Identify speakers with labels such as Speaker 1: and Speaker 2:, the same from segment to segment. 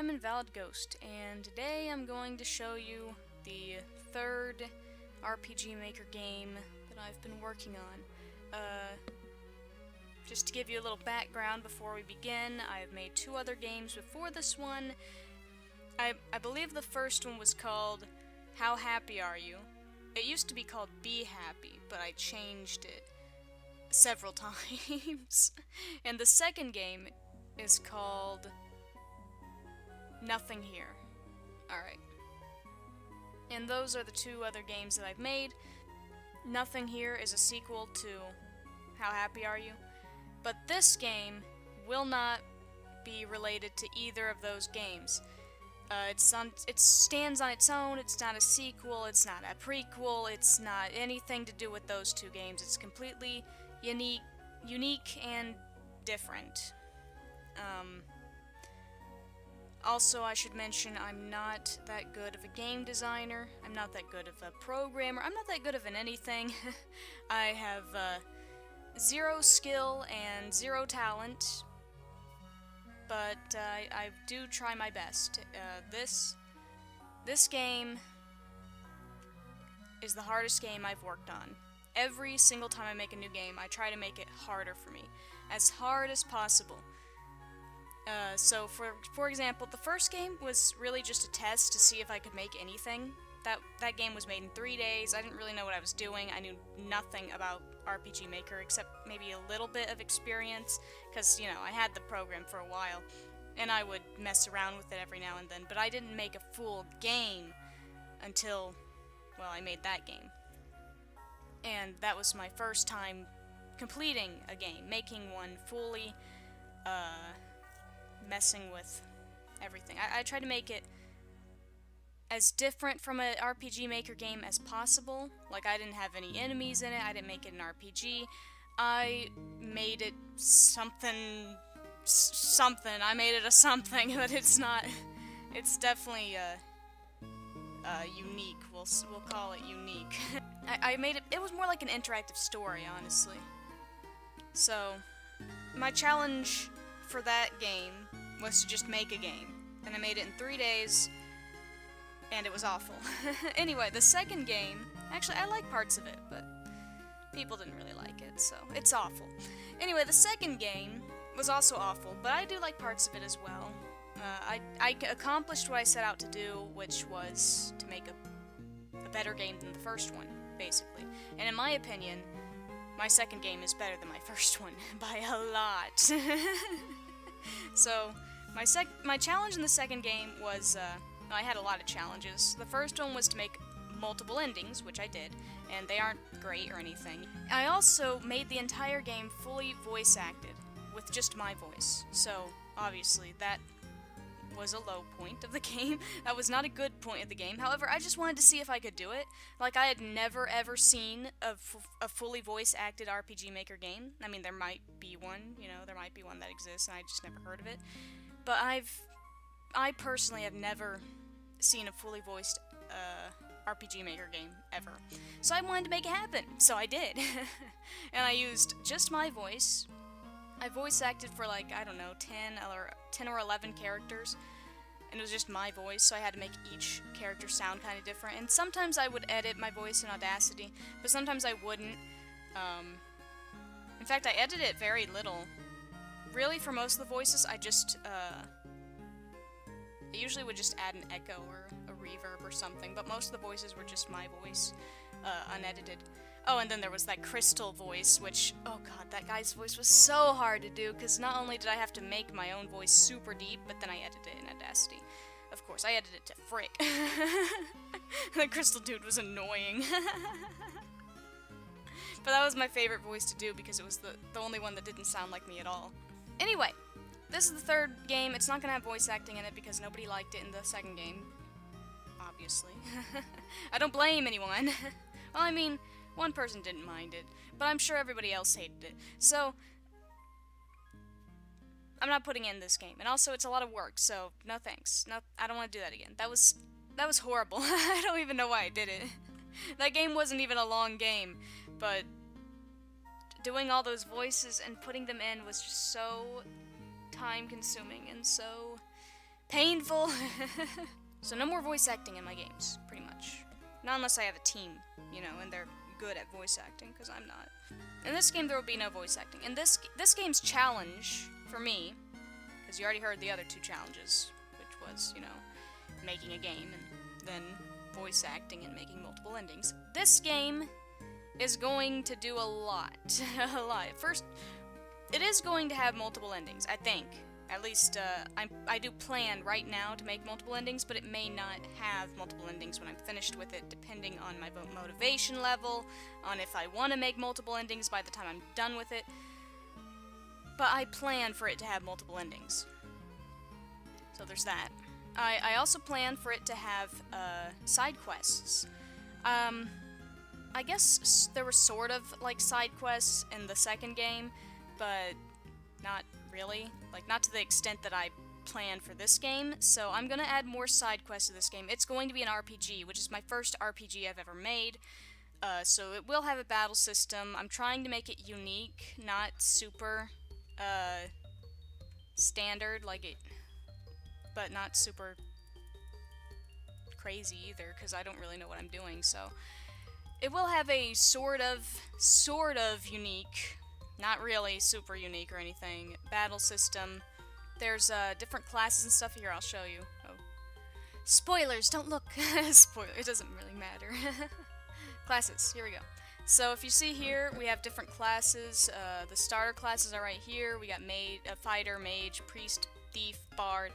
Speaker 1: I'm Invalid Ghost, and today I'm going to show you the third RPG Maker game that I've been working on. Just to give you a little background before we begin, I've made two other games before this one. I believe the first one was called How Happy Are You? It used to be called Be Happy, but I changed it several times. And the second game is called Nothing Here. Alright. And those are the two other games that I've made. Nothing Here is a sequel to How Happy Are You? But this game will not be related to either of those games. It stands on its own, it's not a sequel, it's not a prequel, it's not anything to do with those two games. It's completely unique and different. Also, I should mention I'm not that good of a game designer, I'm not that good of a programmer, I'm not that good of an anything. I have zero skill and zero talent, but I do try my best. This game is the hardest game I've worked on. Every single time I make a new game, I try to make it harder for me, as hard as possible. So for example, the first game was really just a test to see if I could make anything. That game was made in 3 days. I didn't really know what I was doing. I knew nothing about RPG Maker except maybe a little bit of experience, because, you know, I had the program for a while, and I would mess around with it every now and then, but I didn't make a full game until, well, I made that game. And that was my first time completing a game, making one fully, messing with everything. I tried to make it as different from an RPG Maker game as possible. Like, I didn't have any enemies in it, I didn't make it an RPG. I made it something, I made it a something, but it's not, it's definitely, unique, we'll call it unique. I made it, it was more like an interactive story, honestly. So, my challenge for that game was to just make a game, and I made it in 3 days, and it was awful. Anyway, the second game, actually I like parts of it, but people didn't really like it, so it's awful. Anyway, the second game was also awful, but I do like parts of it as well. I accomplished what I set out to do, which was to make a better game than the first one, basically. And in my opinion, my second game is better than my first one, by a lot. So, my challenge in the second game was, I had a lot of challenges. The first one was to make multiple endings, which I did, and they aren't great or anything. I also made the entire game fully voice acted, with just my voice. So, obviously, that was a low point of the game. That was not a good point of the game. However, I just wanted to see if I could do it. Like, I had never ever seen a fully voice acted RPG Maker game. I mean, there might be one, you know, there might be one that exists, and I just never heard of it. But I personally have never seen a fully voiced RPG Maker game ever. So I wanted to make it happen, so I did. And I used just my voice. I voice acted for, like, I don't know, 10 or 11 characters, and it was just my voice, so I had to make each character sound kind of different. And sometimes I would edit my voice in Audacity, but sometimes I wouldn't. In fact, I edited it very little. Really, for most of the voices, I usually would just add an echo or a reverb or something, but most of the voices were just my voice, unedited. Oh, and then there was that Crystal voice, which, oh god, that guy's voice was so hard to do, because not only did I have to make my own voice super deep, but then I edited it in Audacity. Of course, I edited it to frick. The Crystal dude was annoying. But that was my favorite voice to do, because it was the only one that didn't sound like me at all. Anyway, this is the third game. It's not gonna have voice acting in it because nobody liked it in the second game. Obviously. I don't blame anyone. Well, I mean, one person didn't mind it, but I'm sure everybody else hated it. So, I'm not putting in this game. And also, it's a lot of work, so no thanks. No, I don't want to do that again. That was horrible. I don't even know why I did it. That game wasn't even a long game, but doing all those voices and putting them in was just so time-consuming and so Painful. So no more voice acting in my games, pretty much. Not unless I have a team, you know, and they're good at voice acting, because I'm not. In this game, there will be no voice acting. And this game's challenge, for me, because you already heard the other 2 challenges, which was, you know, making a game, and then voice acting and making multiple endings. This game is going to do a lot. A lot. First, it is going to have multiple endings, I think. At least, I do plan right now to make multiple endings, but it may not have multiple endings when I'm finished with it, depending on my motivation level, on if I want to make multiple endings by the time I'm done with it. But I plan for it to have multiple endings. So there's that. I also plan for it to have, side quests. I guess there were sort of, like, side quests in the second game, but not really. Like, not to the extent that I planned for this game, so I'm gonna add more side quests to this game. It's going to be an RPG, which is my first RPG I've ever made, so it will have a battle system. I'm trying to make it unique, not super, standard, like it, but not super crazy either, because I don't really know what I'm doing, so it will have a sort of unique, not really super unique or anything, battle system. There's different classes and stuff here. I'll show you. Oh, spoilers! Don't look. Spoiler. It doesn't really matter. Classes. Here we go. So if you see here, we have different classes. The starter classes are right here. We got fighter, mage, priest, thief, bard,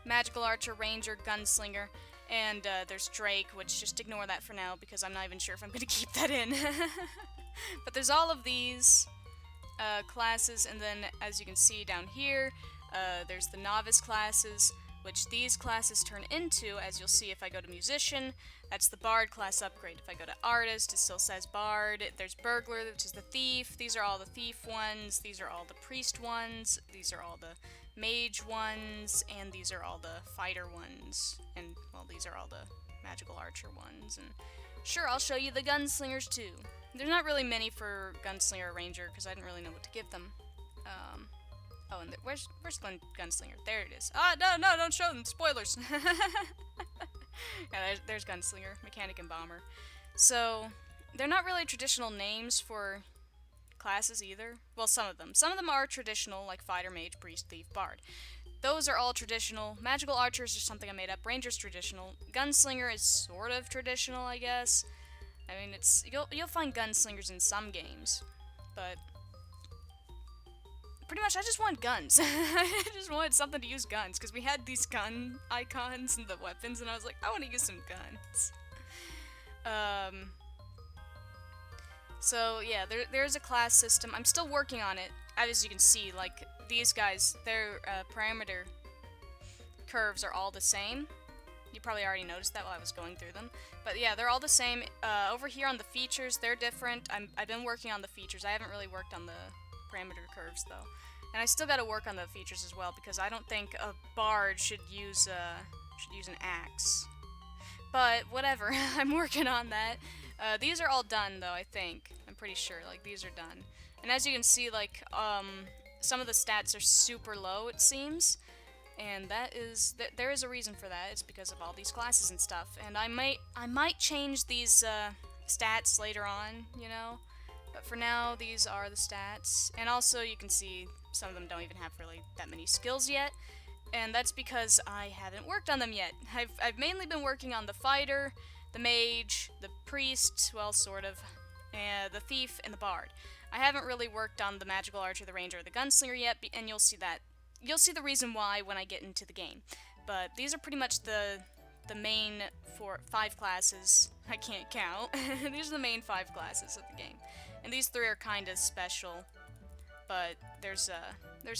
Speaker 1: magical archer, ranger, gunslinger, and there's Drake, which just ignore that for now because I'm not even sure if I'm going to keep that in. But there's all of these classes, and then as you can see down here, there's the novice classes, which these classes turn into, as you'll see if I go to musician, that's the bard class upgrade. If I go to artist, it still says bard. There's burglar, which is the thief. These are all the thief ones. These are all the priest ones. These are all the mage ones, and these are all the fighter ones. And, well, these are all the magical archer ones. And sure, I'll show you the gunslingers too. There's not really many for gunslinger or ranger, because I didn't really know what to give them. Oh, and where's gunslinger? There it is. Ah, no, don't show them. Spoilers. Yeah, there's gunslinger, mechanic, and bomber. So, they're not really traditional names for classes either. Well, some of them. Some of them are traditional, like fighter, mage, priest, thief, bard. Those are all traditional. Magical archer is just something I made up. Ranger's traditional. Gunslinger is sort of traditional, I guess. I mean, it's you'll find gunslingers in some games, but pretty much I just want guns. I just wanted something to use guns, because we had these gun icons and the weapons, and I was like, I want to use some guns. So yeah, there's a class system. I'm still working on it. As you can see, like, these guys, their parameter curves are all the same. You probably already noticed that while I was going through them. But yeah, they're all the same. Over here on the features, they're different. I've been working on the features. I haven't really worked on the parameter curves, though. And I still gotta work on the features as well, because I don't think a bard should use an axe. But whatever, I'm working on that. These are all done, though, I think. I'm pretty sure, like, these are done. And as you can see, like, some of the stats are super low, it seems. And there is a reason for that. It's because of all these classes and stuff. And I might change these stats later on, you know. But for now, these are the stats. And also, you can see some of them don't even have really that many skills yet. And that's because I haven't worked on them yet. I've mainly been working on the fighter, the mage, the priest, well, sort of, the thief, and the bard. I haven't really worked on the magical archer, the ranger, or the gunslinger yet, and you'll see that. You'll see the reason why when I get into the game. But these are pretty much the main 5 classes. I can't count. These are the main 5 classes of the game. And these 3 are kind of special. But there's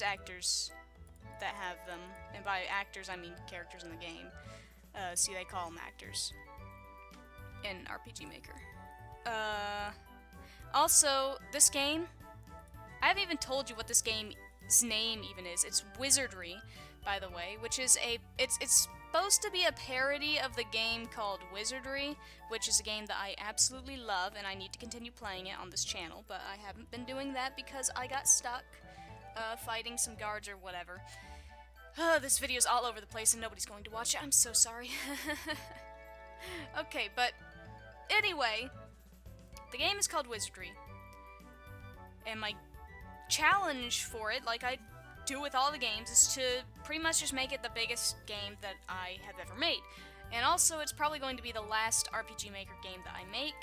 Speaker 1: actors that have them. And by actors, I mean characters in the game. See, they call them actors in RPG Maker. Also, this game, I haven't even told you what this game's name even is. It's Wizardry, by the way, which is it's supposed to be a parody of the game called Wizardry, which is a game that I absolutely love, and I need to continue playing it on this channel, but I haven't been doing that because I got stuck fighting some guards or whatever. This video's all over the place and nobody's going to watch it. I'm so sorry. Okay, but anyway, the game is called Wizardry. And my challenge for it, like I do with all the games, is to pretty much just make it the biggest game that I have ever made. And also, it's probably going to be the last RPG Maker game that I make.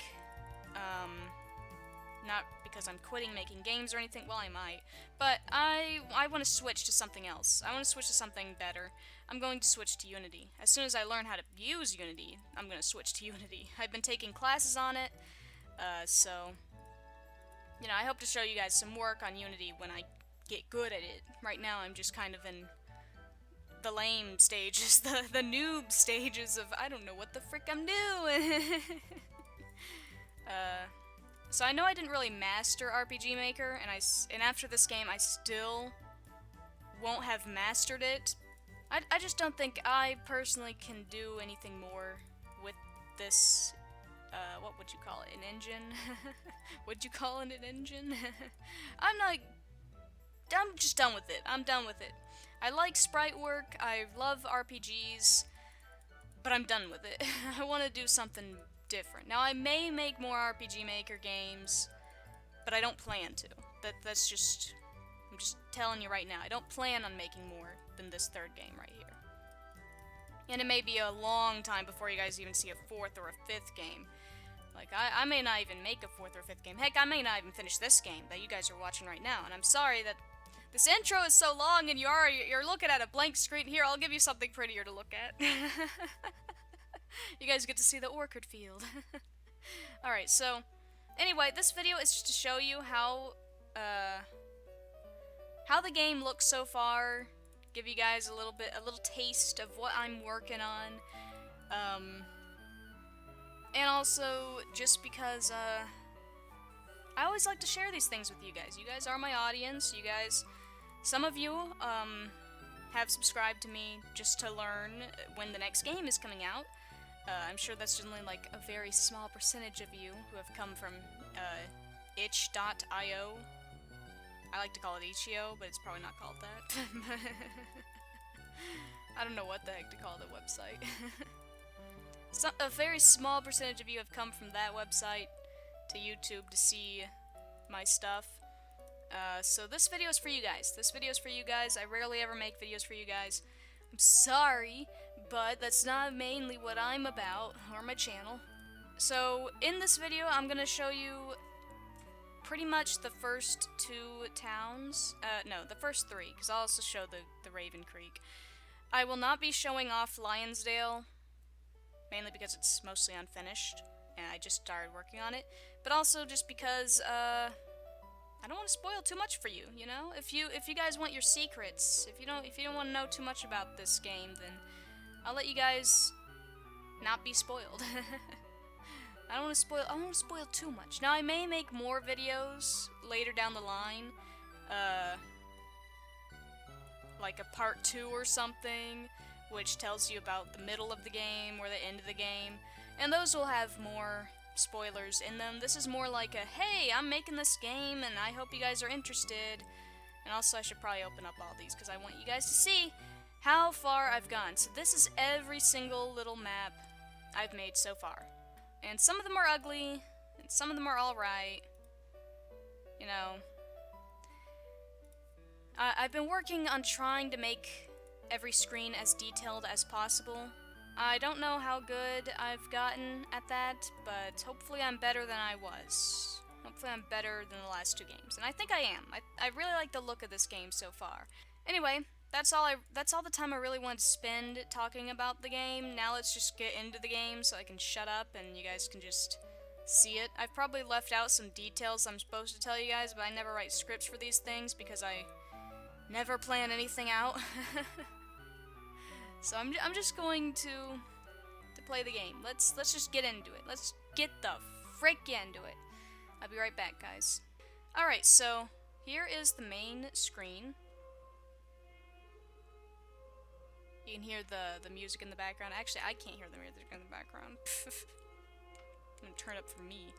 Speaker 1: Not because I'm quitting making games or anything, well I might, but I want to switch to something else. I want to switch to something better. I'm going to switch to Unity. As soon as I learn how to use Unity, I'm going to switch to Unity. I've been taking classes on it, so, you know, I hope to show you guys some work on Unity when I get good at it. Right now I'm just kind of in the lame stages, the noob stages of I don't know what the frick I'm doing. So I know I didn't really master RPG Maker, and after this game I still won't have mastered it. I just don't think I personally can do anything more with this, what would you call it, an engine? Would you call it an engine? I'm just done with it. I'm done with it. I like sprite work, I love RPGs, but I'm done with it. I want to do something different. Now, I may make more RPG Maker games, but I don't plan to. That's just... I'm just telling you right now, I don't plan on making more than this third game right here. And it may be a long time before you guys even see a fourth or a fifth game. Like, I may not even make a fourth or fifth game. Heck, I may not even finish this game that you guys are watching right now. And I'm sorry that this intro is so long and you're looking at a blank screen. Here, I'll give you something prettier to look at. You guys get to see the orchid field. Alright, so, anyway, this video is just to show you how the game looks so far, give you guys a little taste of what I'm working on, and also, just because, I always like to share these things with you guys. You guys are my audience, you guys, some of you, have subscribed to me just to learn when the next game is coming out. I'm sure that's generally like a very small percentage of you who have come from itch.io. I like to call it itch.io, but it's probably not called that. I don't know what the heck to call the website. So, a very small percentage of you have come from that website to YouTube to see my stuff. So this video is for you guys. This video is for you guys. I rarely ever make videos for you guys. I'm sorry, but that's not mainly what I'm about, or my channel. So, in this video, I'm gonna show you pretty much the first two towns. No, the first three, because I'll also show the Raven Creek. I will not be showing off Lionsdale, mainly because it's mostly unfinished, and I just started working on it, but also just because, I don't want to spoil too much for you, you know? If you guys want your secrets, if you don't want to know too much about this game, then I'll let you guys not be spoiled. I don't want to spoil too much. Now, I may make more videos later down the line, like a part 2 or something, which tells you about the middle of the game or the end of the game, and those will have more spoilers in them. This is more like a, hey, I'm making this game and I hope you guys are interested. And also I should probably open up all these because I want you guys to see how far I've gone. So this is every single little map I've made so far. And some of them are ugly, and some of them are alright. You know, I've been working on trying to make every screen as detailed as possible. I don't know how good I've gotten at that, but hopefully I'm better than I was. Hopefully I'm better than the last two games, and I think I am. I really like the look of this game so far. Anyway, that's all the time I really wanted to spend talking about the game. Now let's just get into the game so I can shut up and you guys can just see it. I've probably left out some details I'm supposed to tell you guys, but I never write scripts for these things because I never plan anything out. So I'm just going to play the game. Let's just get into it. Let's get the frick into it. I'll be right back, guys. Alright, so here is the main screen. You can hear the music in the background. Actually, I can't hear the music in the background. I'm gonna turn it up for me.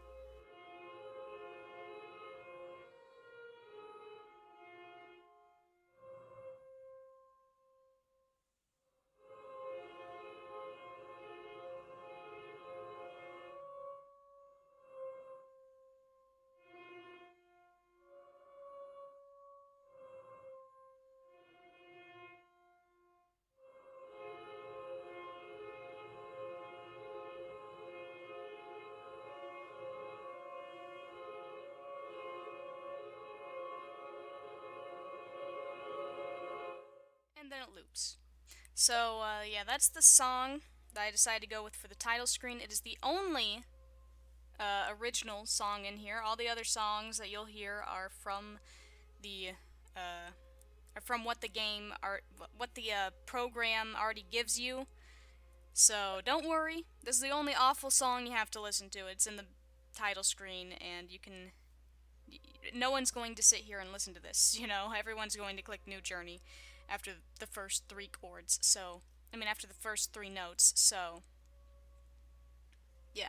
Speaker 1: loops. So, yeah, that's the song that I decided to go with for the title screen. It is the only original song in here. All the other songs that you'll hear are from the what the game what the program already gives you. So don't worry, this is the only awful song you have to listen to. It's in the title screen, and you can. No one's going to sit here and listen to this. You know, everyone's going to click New Journey after the first 3 chords. So, I mean, after the first 3 notes. So, yeah.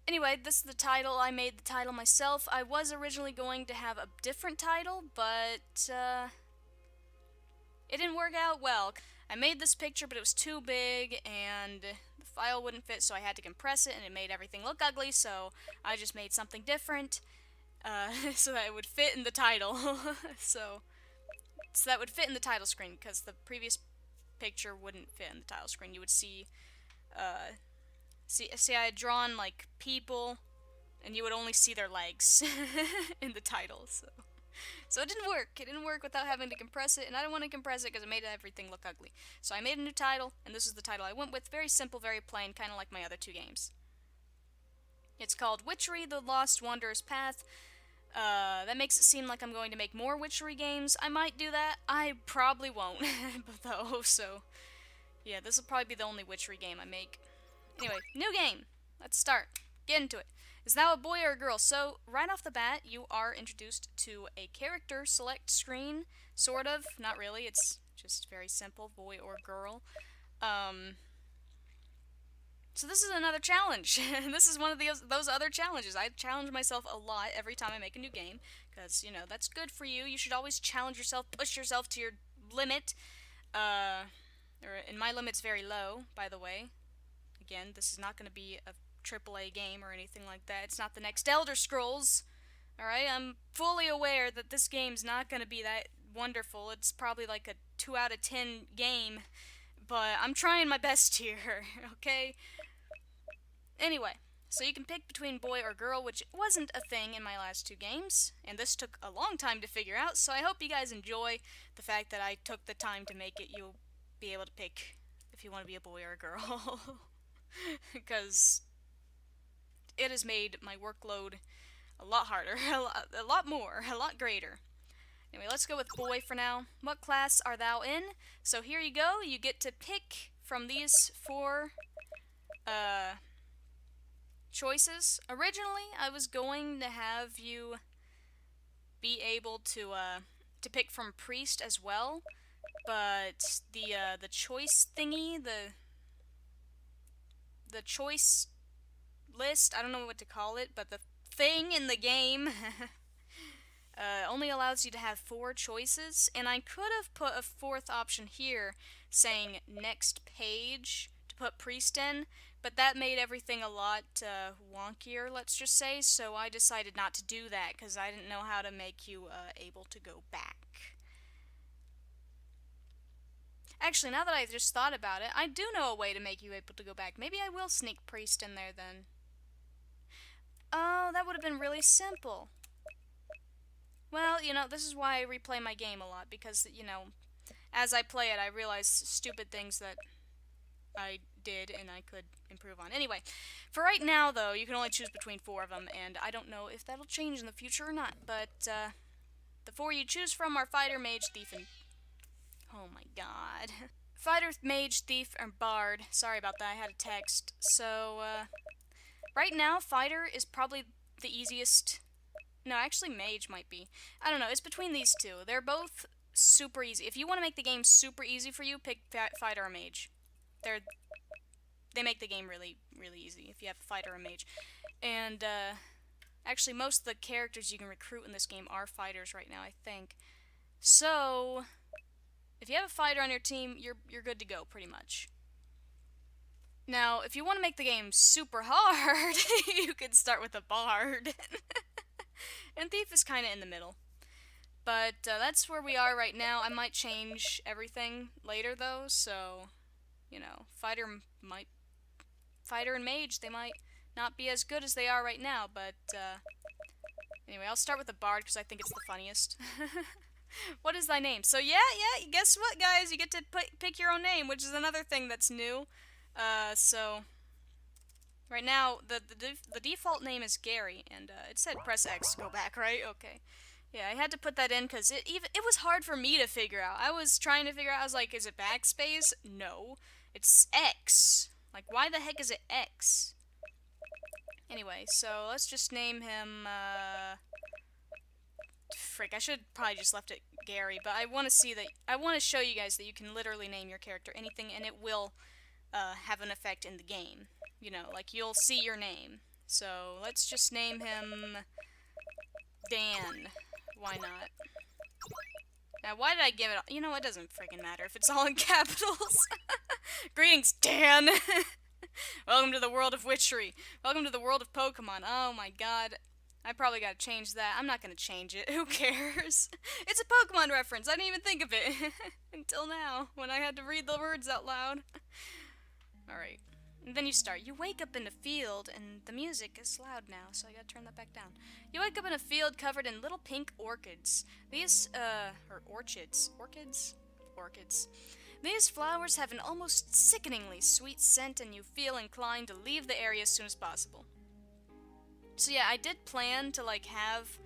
Speaker 1: Anyway, this is the title. I made the title myself. I was originally going to have a different title, but it didn't work out well. I made this picture, but it was too big, and the file wouldn't fit, so I had to compress it, and it made everything look ugly, so I just made something different, so that it would fit in the title. so that would fit in the title screen, because the previous picture wouldn't fit in the title screen. You would see, see, I had drawn, like, people, and you would only see their legs in the title, so it didn't work. It didn't work without having to compress it, and I didn't want to compress it because it made everything look ugly. So I made a new title, and this is the title I went with. Very simple, very plain, kind of like my other 2 games. It's called Witchery, The Lost Wanderer's Path. That makes it seem like I'm going to make more Witchery games. I might do that. I probably won't, though, so yeah, this will probably be the only Witchery game I make. Anyway, new game. Let's start. Get into it. Is thou a boy or a girl? So, right off the bat, you are introduced to a character select screen, sort of. Not really, it's just very simple, boy or girl. So this is another challenge. This is one of those other challenges. I challenge myself a lot every time I make a new game, because, you know, that's good for you. You should always challenge yourself, push yourself to your limit. And my limit's very low, by the way. Again, this is not going to be a AAA game or anything like that. It's not the next Elder Scrolls. Alright, I'm fully aware that this game's not going to be that wonderful. It's probably like a 2 out of 10 game, but I'm trying my best here, okay? Anyway, so you can pick between boy or girl, which wasn't a thing in my last 2 games, and this took a long time to figure out, so I hope you guys enjoy the fact that I took the time to make it. You'll be able to pick if you want to be a boy or a girl, because it has made my workload a lot harder, a lot more, a lot greater. Anyway, let's go with boy for now. What class are thou in? So here you go. You get to pick from these 4 choices. Originally, I was going to have you be able to pick from priest as well, but the choice thingy, the choice list, I don't know what to call it, but the thing in the game only allows you to have 4 choices, and I could have put a 4th option here saying next page to put priest in, but that made everything a lot wonkier, let's just say, so I decided not to do that because I didn't know how to make you able to go back. Actually, now that I just thought about it, I do know a way to make you able to go back. Maybe I will sneak priest in there then. Oh, that would have been really simple. Well, you know, this is why I replay my game a lot, because, you know, as I play it, I realize stupid things that I did and I could improve on. Anyway, for right now, though, you can only choose between 4 of them, and I don't know if that'll change in the future or not, but the 4 you choose from are fighter, mage, thief, and... Oh my god. Fighter, mage, thief, or bard. Sorry about that, I had a text. So, right now, fighter is probably the easiest. No, actually, mage might be. I don't know, it's between these 2. They're both super easy. If you want to make the game super easy for you, pick fighter or mage. They make the game really, really easy if you have a fighter or mage. And, actually, most of the characters you can recruit in this game are fighters right now, I think. So, if you have a fighter on your team, you're good to go, pretty much. Now, if you want to make the game super hard, you could start with a bard. And thief is kind of in the middle. But that's where we are right now. I might change everything later, though, so, you know, fighter and mage, they might not be as good as they are right now, but, anyway, I'll start with the bard, because I think it's the funniest. What is thy name? So yeah, guess what, guys? You get to pick your own name, which is another thing that's new. So right now, the default name is Gary, and it said press X to go back, right? Okay. Yeah, I had to put that in because it was hard for me to figure out. I was trying to figure out. I was like, is it backspace? No, it's X. Like, why the heck is it X? Anyway, so let's just name him. Frick, I should probably just left it Gary, but I want to see that. I want to show you guys that you can literally name your character anything, and it will have an effect in the game. You know, like you'll see your name. So let's just name him Dan. Why not? Now, why did I give it? You know, it doesn't freaking matter if it's all in capitals. Greetings, Dan. Welcome to the world of Witchery. Welcome to the world of Pokemon. Oh my god. I probably gotta change that. I'm not gonna change it. Who cares? It's a Pokemon reference. I didn't even think of it. Until now, when I had to read the words out loud. Alright. And then you start. You wake up in a field, and the music is loud now, so I gotta turn that back down. You wake up in a field covered in little pink orchids. These, or orchids. Orchids? Orchids. These flowers have an almost sickeningly sweet scent, and you feel inclined to leave the area as soon as possible. So yeah, I did plan to, like, have,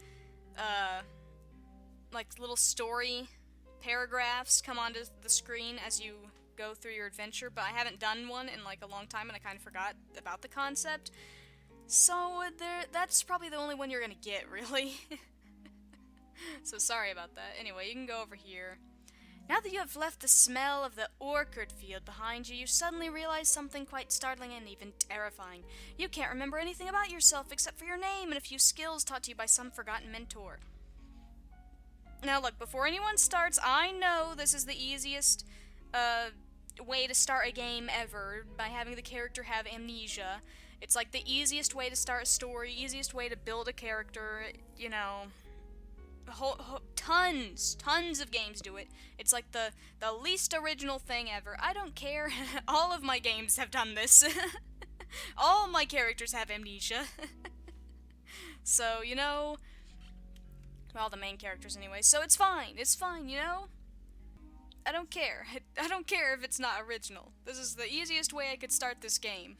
Speaker 1: like, little story paragraphs come onto the screen as you go through your adventure, but I haven't done one in, like, a long time, and I kind of forgot about the concept. So, that's probably the only one you're gonna get, really. So sorry about that. Anyway, you can go over here. Now that you have left the smell of the orchid field behind you, you suddenly realize something quite startling and even terrifying. You can't remember anything about yourself except for your name and a few skills taught to you by some forgotten mentor. Now look, before anyone starts, I know this is the easiest way to start a game ever, by having the character have amnesia. It's like the easiest way to start a story, easiest way to build a character, you know. Tons of games do it. It's like the least original thing ever. I don't care. All of my games have done this. All my characters have amnesia. So, you know, well, the main characters anyway, so it's fine, you know? I don't care. I don't care if it's not original. This is the easiest way I could start this game.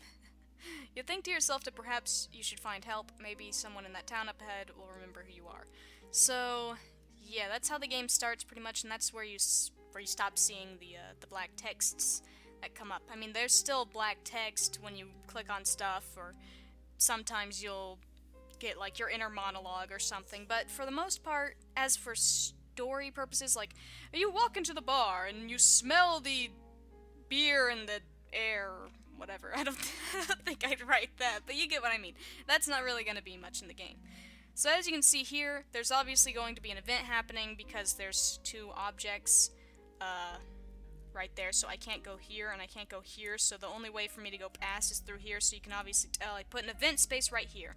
Speaker 1: You think to yourself that perhaps you should find help. Maybe someone in that town up ahead will remember who you are. So, yeah, that's how the game starts pretty much, and that's where you stop seeing the black texts that come up. I mean, there's still black text when you click on stuff, or sometimes you'll get, like, your inner monologue or something, but for the most part, as for story purposes, like, you walk into the bar and you smell the beer in the air, or whatever. I don't think I'd write that, but you get what I mean. That's not really going to be much in the game. So as you can see here, there's obviously going to be an event happening because there's two objects right there, so I can't go here and I can't go here, so the only way for me to go past is through here, so you can obviously tell I put an event space right here.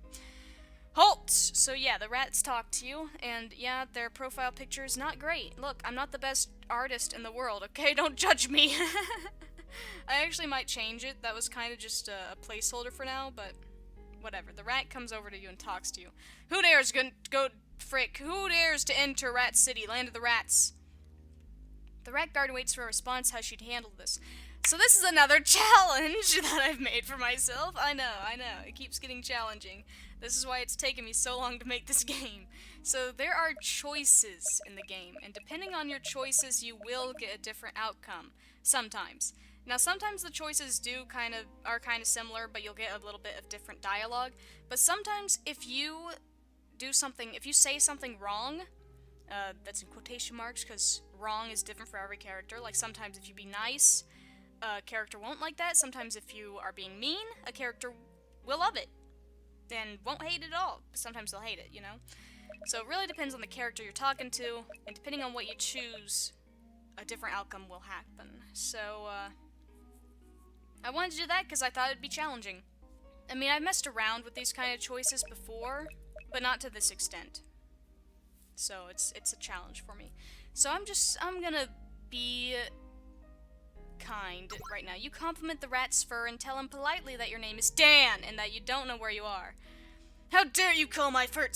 Speaker 1: Halt! So yeah, the rats talk to you, and yeah, their profile picture is not great. Look, I'm not the best artist in the world, okay? Don't judge me! I actually might change it. That was kind of just a placeholder for now, but whatever. The rat comes over to you and talks to you. Who dares who dares to enter Rat City, land of the rats? The rat guard waits for a response how she'd handle this. So this is another challenge that I've made for myself. I know. It keeps getting challenging. This is why it's taken me so long to make this game. So there are choices in the game, and depending on your choices, you will get a different outcome. Sometimes. Now, sometimes the choices are kind of similar, but you'll get a little bit of different dialogue. But sometimes, if you say something wrong, that's in quotation marks, because wrong is different for every character. Like, sometimes if you be nice, a character won't like that. Sometimes if you are being mean, a character will love it, and won't hate it at all. Sometimes they'll hate it, you know? So it really depends on the character you're talking to, and depending on what you choose, a different outcome will happen. So, I wanted to do that because I thought it'd be challenging. I mean, I've messed around with these kind of choices before, but not to this extent. So it's a challenge for me. So I'm gonna be kind right now. You compliment the rat's fur and tell him politely that your name is Dan and that you don't know where you are. How dare you call my fur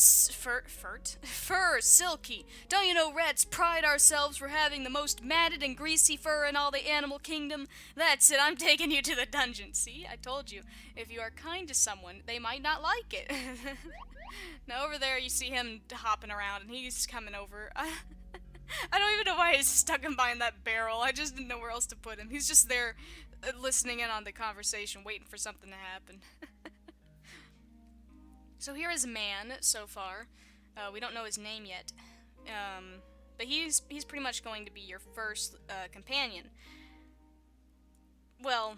Speaker 1: silky? Don't you know rats pride ourselves for having the most matted and greasy fur in all the animal kingdom? That's it, I'm taking you to the dungeon. See, I told you. If you are kind to someone, they might not like it. Now over there you see him hopping around and he's coming over. I don't even know why I stuck him behind that barrel. I just didn't know where else to put him. He's just there listening in on the conversation, waiting for something to happen. So here is a man, so far. We don't know his name yet. But he's pretty much going to be your first companion. Well,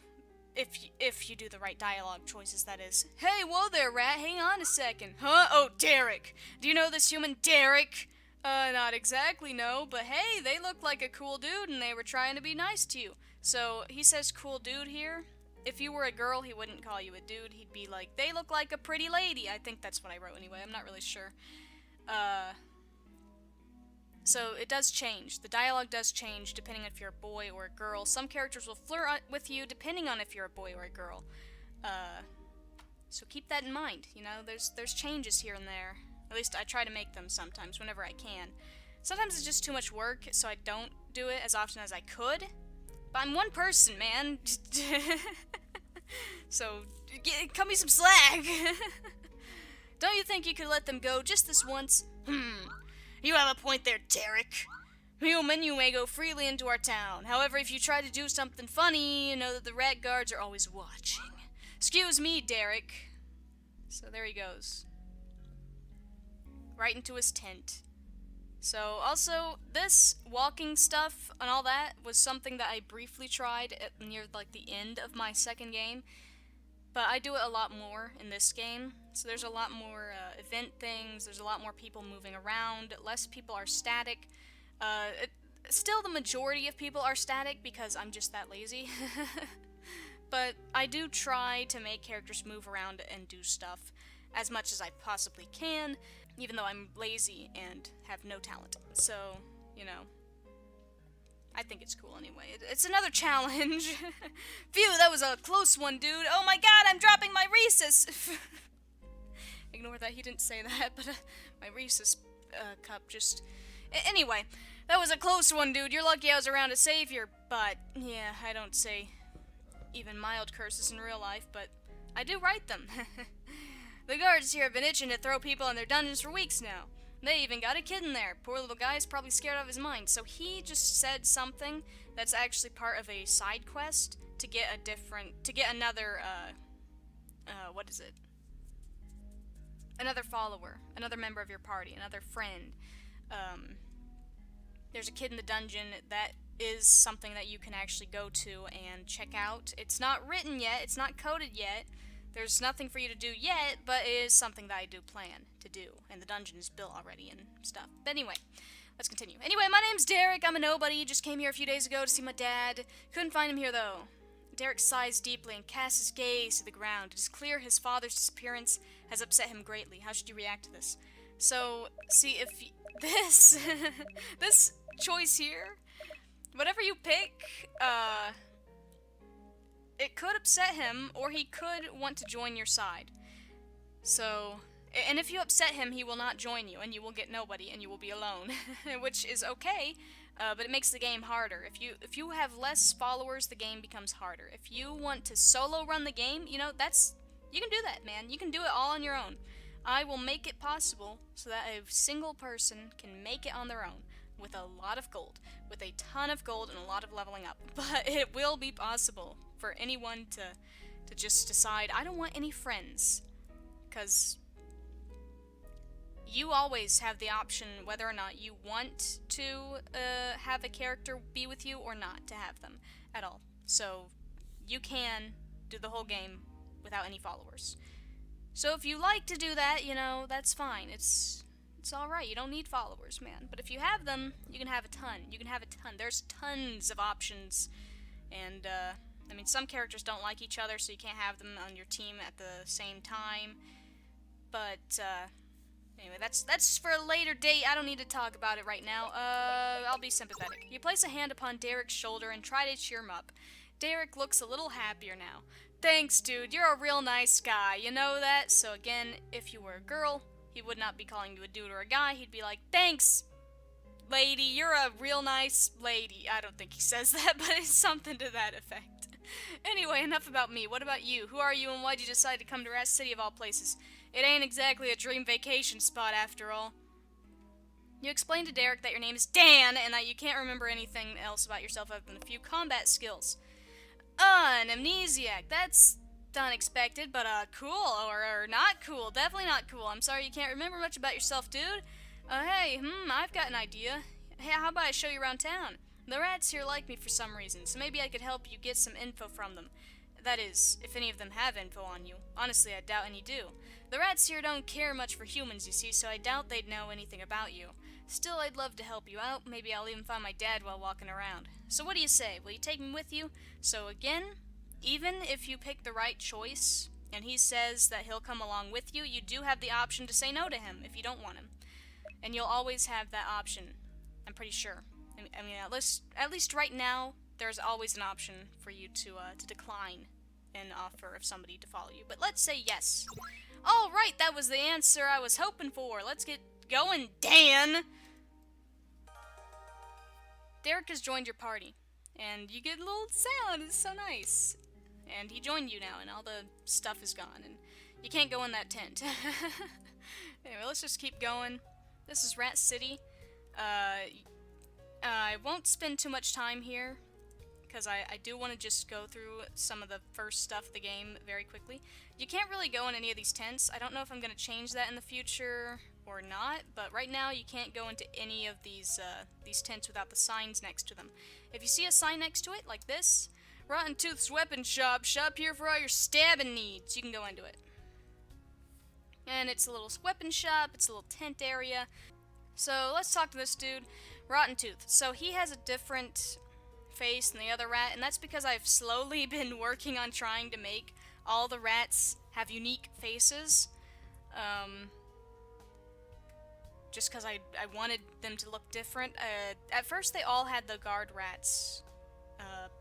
Speaker 1: if you do the right dialogue choices, that is. Hey, whoa there, rat, hang on a second. Huh? Oh, Derek. Do you know this human Derek? Not exactly, no, but hey, they look like a cool dude and they were trying to be nice to you. So, he says cool dude here. If you were a girl, he wouldn't call you a dude. He'd be like, they look like a pretty lady. I think that's what I wrote anyway. I'm not really sure. So it does change. The dialogue does change depending on if you're a boy or a girl. Some characters will flirt with you depending on if you're a boy or a girl. So keep that in mind. You know, there's changes here and there. At least I try to make them sometimes, whenever I can. Sometimes it's just too much work, so I don't do it as often as I could. But I'm one person, man. So, cut me some slack. Don't you think you could let them go just this once? You have a point there, Derek. Human, you may go freely into our town. However, if you try to do something funny, you know that the rat guards are always watching. Excuse me, Derek. So there he goes. Right into his tent. So, also, this walking stuff and all that was something that I briefly tried near, like, the end of my second game. But I do it a lot more in this game. So there's a lot more event things, there's a lot more people moving around, less people are static. Still, the majority of people are static because I'm just that lazy. But I do try to make characters move around and do stuff as much as I possibly can, even though I'm lazy and have no talent. So, you know, I think it's cool anyway. It's another challenge. Phew, that was a close one, dude. Oh my god, I'm dropping my Reese's. Ignore that, he didn't say that, but my Reese's cup just... Anyway, that was a close one, dude. You're lucky I was around to save your butt. Yeah, I don't say even mild curses in real life, but I do write them. The guards here have been itching to throw people in their dungeons for weeks now. They even got a kid in there. Poor little guy's probably scared out of his mind. So he just said something that's actually part of a side quest to get another, what is it? Another follower, another member of your party, another friend. There's a kid in the dungeon that is something that you can actually go to and check out. It's not written yet, it's not coded yet. There's nothing for you to do yet, but it is something that I do plan to do, and the dungeon is built already and stuff. But anyway, let's continue. Anyway, my name's Derek, I'm a nobody, just came here a few days ago to see my dad. Couldn't find him here, though. Derek sighs deeply and casts his gaze to the ground. It is clear his father's disappearance has upset him greatly. How should you react to this? So, see, if this, this choice here, whatever you pick, it could upset him, or he could want to join your side. So, and if you upset him, he will not join you, and you will get nobody, and you will be alone, which is okay, but it makes the game harder. If you have less followers, the game becomes harder. If you want to solo run the game, you know, you can do that, man. You can do it all on your own. I will make it possible so that a single person can make it on their own, with a lot of gold, with a ton of gold and a lot of leveling up. But it will be possible for anyone to just decide, I don't want any friends, because you always have the option whether or not you want to have a character be with you or not to have them at all. So you can do the whole game without any followers. So if you like to do that, you know, that's fine. It's alright, you don't need followers, man. But if you have them, you can have a ton. You can have a ton. There's tons of options. And, I mean, some characters don't like each other, so you can't have them on your team at the same time. But, anyway, that's for a later date. I don't need to talk about it right now. I'll be sympathetic. You place a hand upon Derek's shoulder and try to cheer him up. Derek looks a little happier now. Thanks, dude. You're a real nice guy. You know that? So again, if you were a girl, he would not be calling you a dude or a guy. He'd be like, thanks, lady. You're a real nice lady. I don't think he says that, but it's something to that effect. Anyway, enough about me. What about you? Who are you and why'd you decide to come to Rat City of all places? It ain't exactly a dream vacation spot after all. You explained to Derek that your name is Dan and that you can't remember anything else about yourself other than a few combat skills. An amnesiac. That's unexpected, but cool or not cool. Definitely not cool. I'm sorry you can't remember much about yourself, dude. Hey, I've got an idea. Hey, how about I show you around town? The rats here like me for some reason, so maybe I could help you get some info from them. That is, if any of them have info on you. Honestly, I doubt any do. The rats here don't care much for humans, you see, so I doubt they'd know anything about you. Still, I'd love to help you out. Maybe I'll even find my dad while walking around. So what do you say? Will you take me with you? So again, even if you pick the right choice, and he says that he'll come along with you, you do have the option to say no to him if you don't want him. And you'll always have that option, I'm pretty sure. I mean, at least right now, there's always an option for you to decline an offer of somebody to follow you. But let's say yes. All right, that was the answer I was hoping for. Let's get going, Dan! Derek has joined your party, and you get a little sound. It's so nice. And he joined you now, and all the stuff is gone, and you can't go in that tent. Anyway, let's just keep going. This is Rat City. I won't spend too much time here, because I do want to just go through some of the first stuff of the game very quickly. You can't really go in any of these tents. I don't know if I'm going to change that in the future or not, but right now you can't go into any of these tents without the signs next to them. If you see a sign next to it, like this, Rotten Tooth's Weapon Shop, shop here for all your stabbing needs, you can go into it. And it's a little weapon shop, it's a little tent area. So let's talk to this dude, Rotten Tooth. So he has a different face than the other rat, and that's because I've slowly been working on trying to make all the rats have unique faces. Just because I wanted them to look different. At first they all had the guard rat's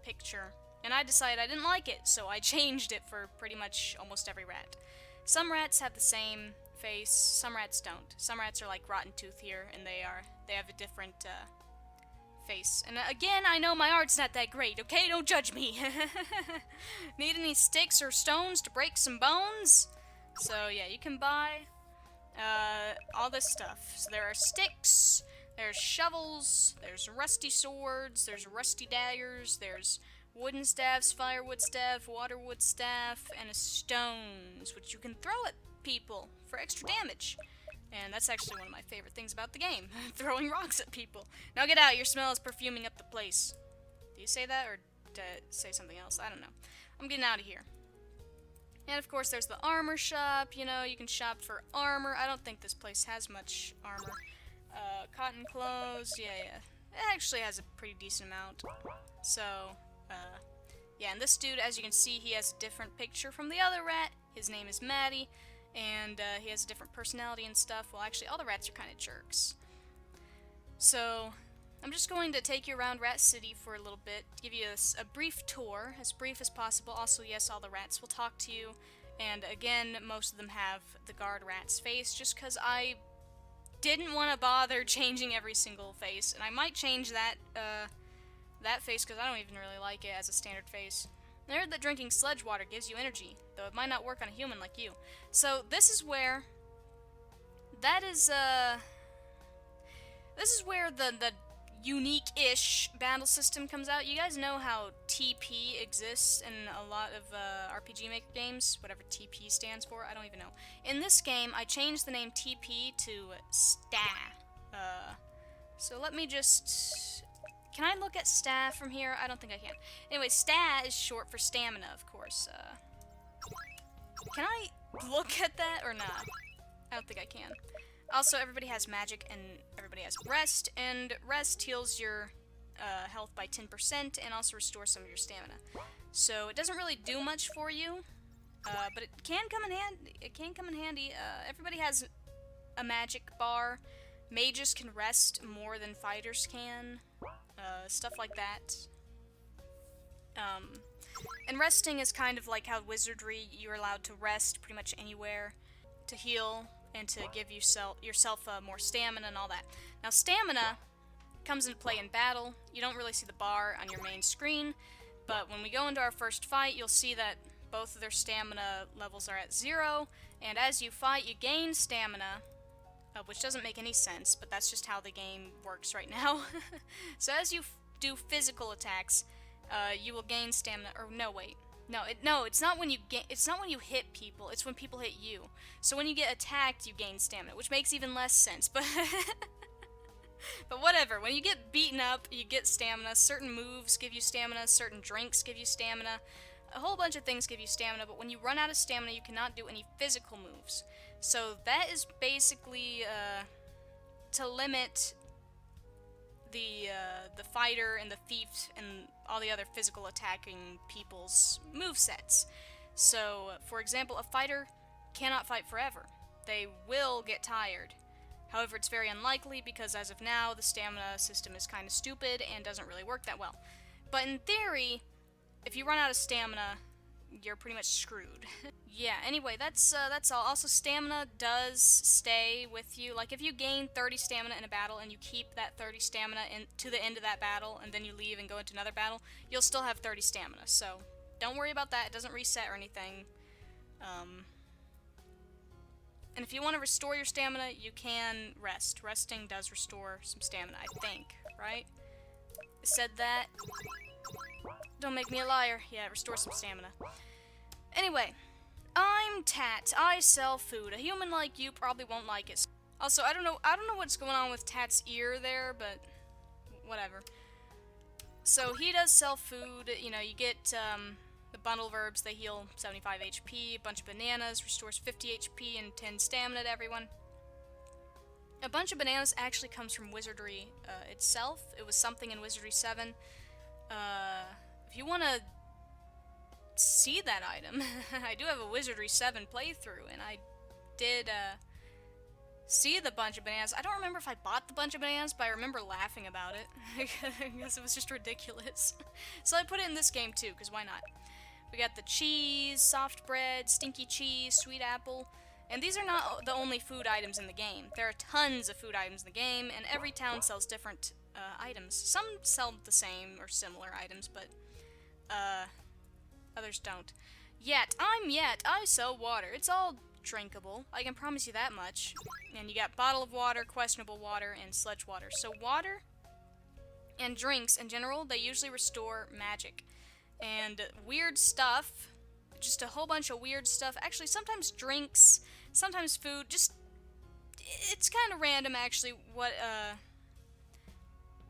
Speaker 1: picture, and I decided I didn't like it, so I changed it for pretty much almost every rat. Some rats have the same face, some rats don't. Some rats are like Rotten Tooth here, and they have a different face. And again, I know my art's not that great, okay? Don't judge me. Need any sticks or stones to break some bones? So yeah, you can buy all this stuff. So there are sticks, there's shovels, there's rusty swords, there's rusty daggers, there's wooden staffs, firewood staff, waterwood staff, and stones, which you can throw at people for extra damage. And that's actually one of my favorite things about the game, throwing rocks at people. Now get out, your smell is perfuming up the place. Do you say that, or to say something else? I don't know. I'm getting out of here. And of course there's the armor shop, you know, you can shop for armor. I don't think this place has much armor. Cotton clothes, yeah. It actually has a pretty decent amount. So, yeah, and this dude, as you can see, he has a different picture from the other rat. His name is Maddie, and he has a different personality and stuff. Well, actually, all the rats are kind of jerks. So, I'm just going to take you around Rat City for a little bit, give you a brief tour, as brief as possible. Also, yes, all the rats will talk to you, and again, most of them have the guard rat's face, just because I didn't want to bother changing every single face, and I might change that, that face, because I don't even really like it as a standard face. I heard that drinking sludge water gives you energy, though it might not work on a human like you. So, this is where the unique-ish battle system comes out. You guys know how TP exists in a lot of RPG Maker games, whatever TP stands for, I don't even know. In this game, I changed the name TP to Sta. So let me just... Can I look at Sta from here? I don't think I can. Anyway, Sta is short for stamina, of course. Can I look at that or not? I don't think I can. Also, everybody has magic, and everybody has rest, and rest heals your health by 10%, and also restores some of your stamina. So it doesn't really do much for you, but it can come in handy. Everybody has a magic bar. Mages can rest more than fighters can. Stuff like that. And resting is kind of like how Wizardry, you're allowed to rest pretty much anywhere to heal and to give yourself more stamina and all that. Now stamina comes into play in battle. You don't really see the bar on your main screen, but when we go into our first fight, you'll see that both of their stamina levels are at 0, and as you fight, you gain stamina, which doesn't make any sense, but that's just how the game works right now. So as you do physical attacks, you will gain stamina. Or no, wait, no, it's not when you hit people. It's when people hit you. So when you get attacked, you gain stamina, which makes even less sense. But but whatever. When you get beaten up, you get stamina. Certain moves give you stamina. Certain drinks give you stamina. A whole bunch of things give you stamina. But when you run out of stamina, you cannot do any physical moves. So that is basically to limit the fighter and the thief and all the other physical attacking people's movesets. So, for example, a fighter cannot fight forever. They will get tired. However, it's very unlikely because as of now, the stamina system is kind of stupid and doesn't really work that well. But in theory, if you run out of stamina, you're pretty much screwed. Yeah, anyway, that's all. Also, stamina does stay with you. Like, if you gain 30 stamina in a battle and you keep that 30 stamina to the end of that battle, and then you leave and go into another battle, you'll still have 30 stamina. So, don't worry about that. It doesn't reset or anything. And if you want to restore your stamina, you can rest. Resting does restore some stamina, I think, right? I said that. Don't make me a liar. Yeah, restore some stamina. Anyway, I'm Tat. I sell food. A human like you probably won't like it. Also, I don't know what's going on with Tat's ear there, but whatever. So he does sell food. You know, you get the bundle of herbs. They heal 75 HP. A bunch of bananas restores 50 HP and 10 stamina to everyone. A bunch of bananas actually comes from Wizardry itself. It was something in Wizardry 7. If you want to see that item, I do have a Wizardry 7 playthrough, and I did see the bunch of bananas. I don't remember if I bought the bunch of bananas, but I remember laughing about it, because it was just ridiculous. So I put it in this game too, because why not? We got the cheese, soft bread, stinky cheese, sweet apple, and these are not the only food items in the game. There are tons of food items in the game, and every town sells different items. Some sell the same or similar items, but others don't. I sell water. It's all drinkable. I can promise you that much. And you got bottle of water, questionable water, and sludge water. So water and drinks in general, they usually restore magic. And weird stuff, just a whole bunch of weird stuff. Actually, sometimes drinks, sometimes food, it's kind of random actually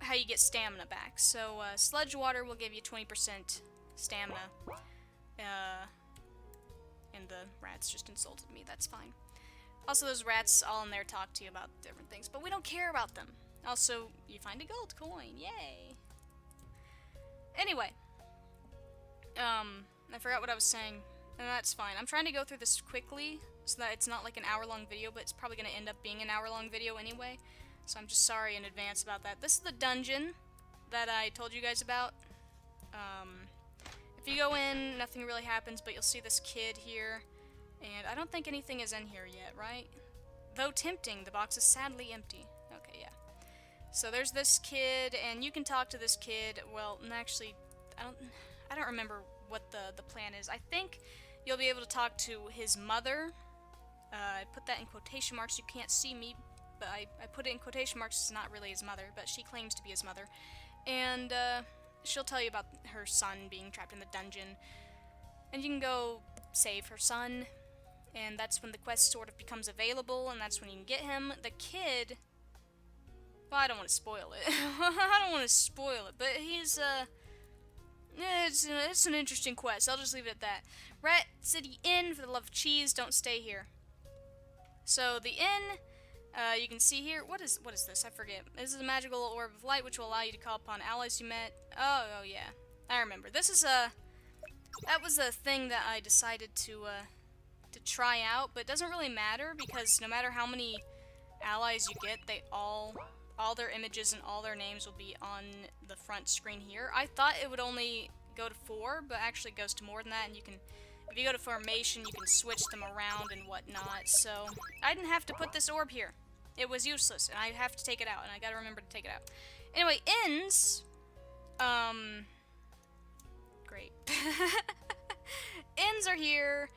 Speaker 1: how you get stamina back. So sludge water will give you 20% stamina. And the rats just insulted me, that's fine. Also, those rats all in there talk to you about different things, but we don't care about them. Also, you find a gold coin, yay! Anyway, I forgot what I was saying, and that's fine. I'm trying to go through this quickly, so that it's not like an hour-long video, but it's probably going to end up being an hour-long video anyway, so I'm just sorry in advance about that. This is the dungeon that I told you guys about. If you go in, nothing really happens, but you'll see this kid here, and I don't think anything is in here yet, right? Though tempting, the box is sadly empty. Okay, yeah. So there's this kid, and you can talk to this kid. Well, actually, I don't remember what the plan is. I think you'll be able to talk to his mother. I put that in quotation marks. You can't see me, but I put it in quotation marks. It's not really his mother, but she claims to be his mother. And, she'll tell you about her son being trapped in the dungeon, and you can go save her son, and that's when the quest sort of becomes available, and that's when you can get him. The kid, well, I don't want to spoil it. I don't want to spoil it, but he's, it's an interesting quest. I'll just leave it at that. Rat City Inn, for the love of cheese, don't stay here. So, the inn, you can see here, what is this? I forget. This is a magical orb of light which will allow you to call upon allies you met. Oh yeah. I remember. This is that was a thing that I decided to try out, but it doesn't really matter because no matter how many allies you get, they all their images and all their names will be on the front screen here. I thought it would only go to 4, but actually it goes to more than that, and you can, if you go to formation, you can switch them around and whatnot, so I didn't have to put this orb here. It was useless, and I have to take it out, and I gotta remember to take it out. Anyway, inns, great. Inns are here,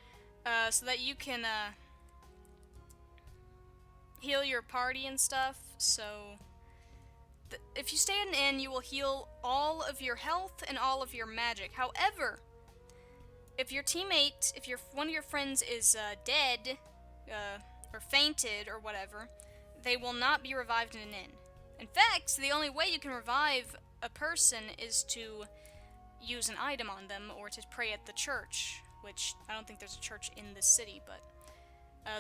Speaker 1: so that you can, heal your party and stuff, so if you stay at an inn, you will heal all of your health and all of your magic. However, if your teammate, if one of your friends is dead, or fainted, or whatever, they will not be revived in an inn. In fact, the only way you can revive a person is to use an item on them, or to pray at the church, which I don't think there's a church in this city, but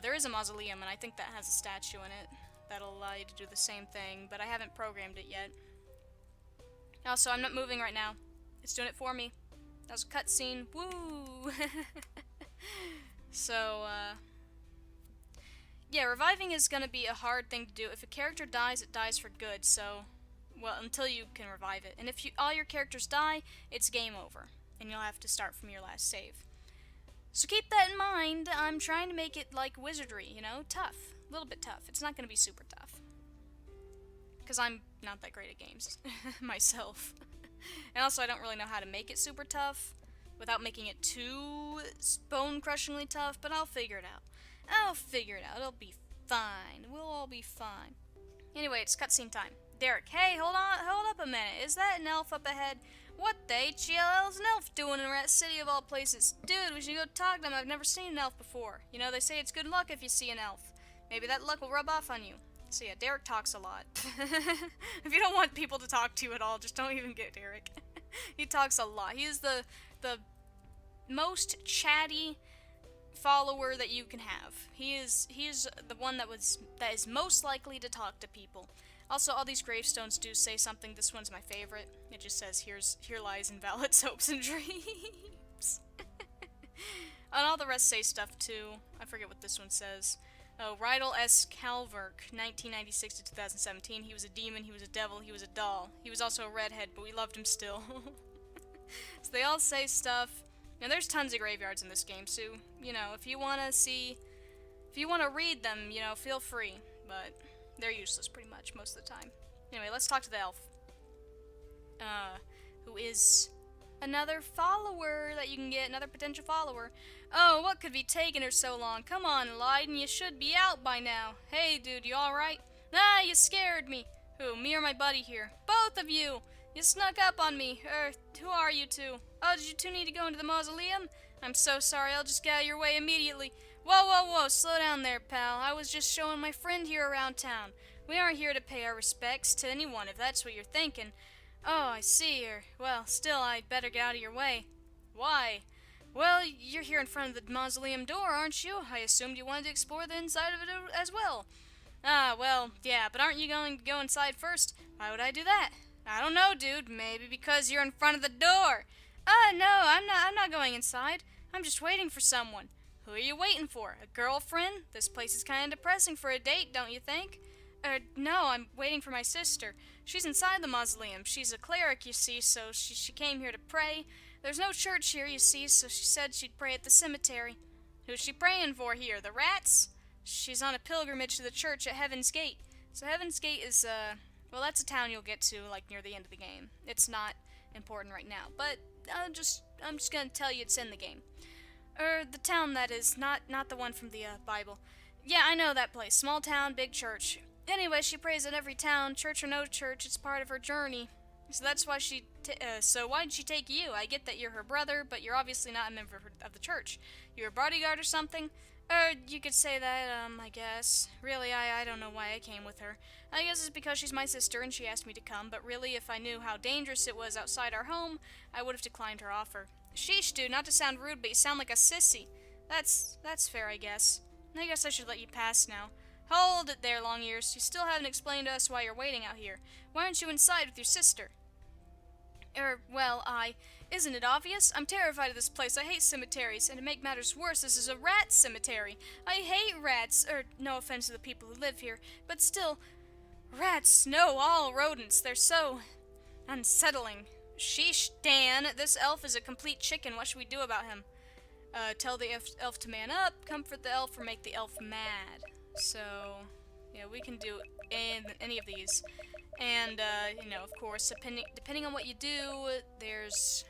Speaker 1: there is a mausoleum, and I think that has a statue in it that'll allow you to do the same thing, but I haven't programmed it yet. Also, I'm not moving right now. It's doing it for me. That was a cutscene. Woo! So, yeah, reviving is gonna be a hard thing to do. If a character dies, it dies for good, so, well, until you can revive it. And if all your characters die, it's game over, and you'll have to start from your last save. So keep that in mind. I'm trying to make it like Wizardry, you know, tough. A little bit tough. It's not going to be super tough. Because I'm not that great at games myself. And also I don't really know how to make it super tough without making it too bone-crushingly tough, but I'll figure it out. I'll figure it out. It'll be fine. We'll all be fine. Anyway, it's cutscene time. Derek, hey, hold up a minute. Is that an elf up ahead? What the HLL's an elf doing in Rat City of all places? Dude, we should go talk to him. I've never seen an elf before. You know, they say it's good luck if you see an elf. Maybe that luck will rub off on you. So yeah, Derek talks a lot. If you don't want people to talk to you at all, just don't even get Derek. He talks a lot. He is the most chatty follower that you can have. He is the one that is most likely to talk to people. Also, all these gravestones do say something. This one's my favorite. It just says, here lies invalid hopes and dreams. And all the rest say stuff too. I forget what this one says. Oh, Rydell S. Calverk, 1996 to 2017. He was a demon, he was a devil, he was a doll. He was also a redhead, but we loved him still. So they all say stuff. Now, there's tons of graveyards in this game, so, you know, if you want to read them, you know, feel free. But they're useless pretty much most of the time. Anyway, let's talk to the elf. Who is another follower that you can get, another potential follower. Oh, what could be taking her so long? Come on, Leiden, you should be out by now. Hey, dude, you alright? Ah, you scared me. Who, me or my buddy here? Both of you! You snuck up on me. Who are you two? Oh, did you two need to go into the mausoleum? I'm so sorry, I'll just get out of your way immediately. Whoa, slow down there, pal. I was just showing my friend here around town. We aren't here to pay our respects to anyone, if that's what you're thinking. Oh, I see her. Well, still, I'd better get out of your way. Why? Well, you're here in front of the mausoleum door, aren't you? I assumed you wanted to explore the inside of it as well. Ah, well, yeah, but aren't you going to go inside first? Why would I do that? I don't know, dude. Maybe because you're in front of the door. No, I'm not going inside. I'm just waiting for someone. Who are you waiting for? A girlfriend? This place is kind of depressing for a date, don't you think? No, I'm waiting for my sister. She's inside the mausoleum. She's a cleric, you see, so she came here to pray. There's no church here, you see, so she said she'd pray at the cemetery. Who's she praying for here? The rats? She's on a pilgrimage to the church at Heaven's Gate. So Heaven's Gate is, well, that's a town you'll get to, like, near the end of the game. It's not important right now, but I'm just gonna tell you it's in the game. The town, that is, not the one from the, Bible. Yeah, I know that place. Small town, big church. Anyway, she prays at every town, church or no church, it's part of her journey. So that's why so why did she take you? I get that you're her brother, but you're obviously not a member of the church. You're a bodyguard or something? You could say that, I guess. Really, I don't know why I came with her. I guess it's because she's my sister and she asked me to come, but really, if I knew how dangerous it was outside our home, I would have declined her offer. Sheesh, dude, not to sound rude, but you sound like a sissy. That's fair, I guess. I guess I should let you pass now. Hold it there, Long Ears. You still haven't explained to us why you're waiting out here. Why aren't you inside with your sister? Well, isn't it obvious? I'm terrified of this place. I hate cemeteries, and to make matters worse, this is a rat cemetery. I hate rats. No offense to the people who live here, but still, rats, no, all rodents. They're so unsettling. Sheesh, Dan, this elf is a complete chicken. What should we do about him? Tell the elf to man up, comfort the elf, or make the elf mad. So, yeah, we can do any of these. And, you know, of course, depending on what you do, there's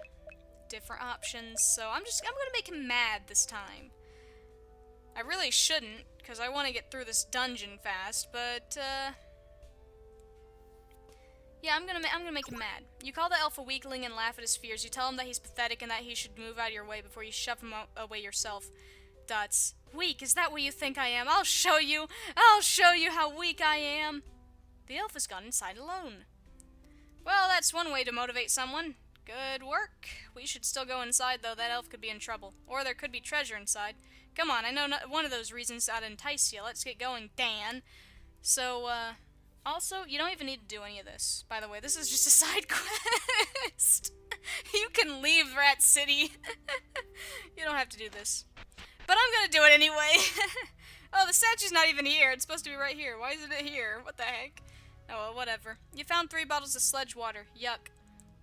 Speaker 1: different options. So I'm gonna make him mad this time. I really shouldn't, because I want to get through this dungeon fast, but, yeah, I'm gonna make him mad. You call the elf a weakling and laugh at his fears. You tell him that he's pathetic and that he should move out of your way before you shove him away yourself. Dots. Weak, is that what you think I am? I'll show you! I'll show you how weak I am! The elf has gone inside alone. Well, that's one way to motivate someone. Good work. We should still go inside, though. That elf could be in trouble. Or there could be treasure inside. Come on, I know one of those reasons ought to entice you. Let's get going, Dan. So, also, you don't even need to do any of this. By the way, this is just a side quest. You can leave Rat City. You don't have to do this. But I'm gonna do it anyway. Oh, the statue's not even here. It's supposed to be right here. Why isn't it here? What the heck? Oh, well, whatever. You found 3 bottles of sledge water. Yuck.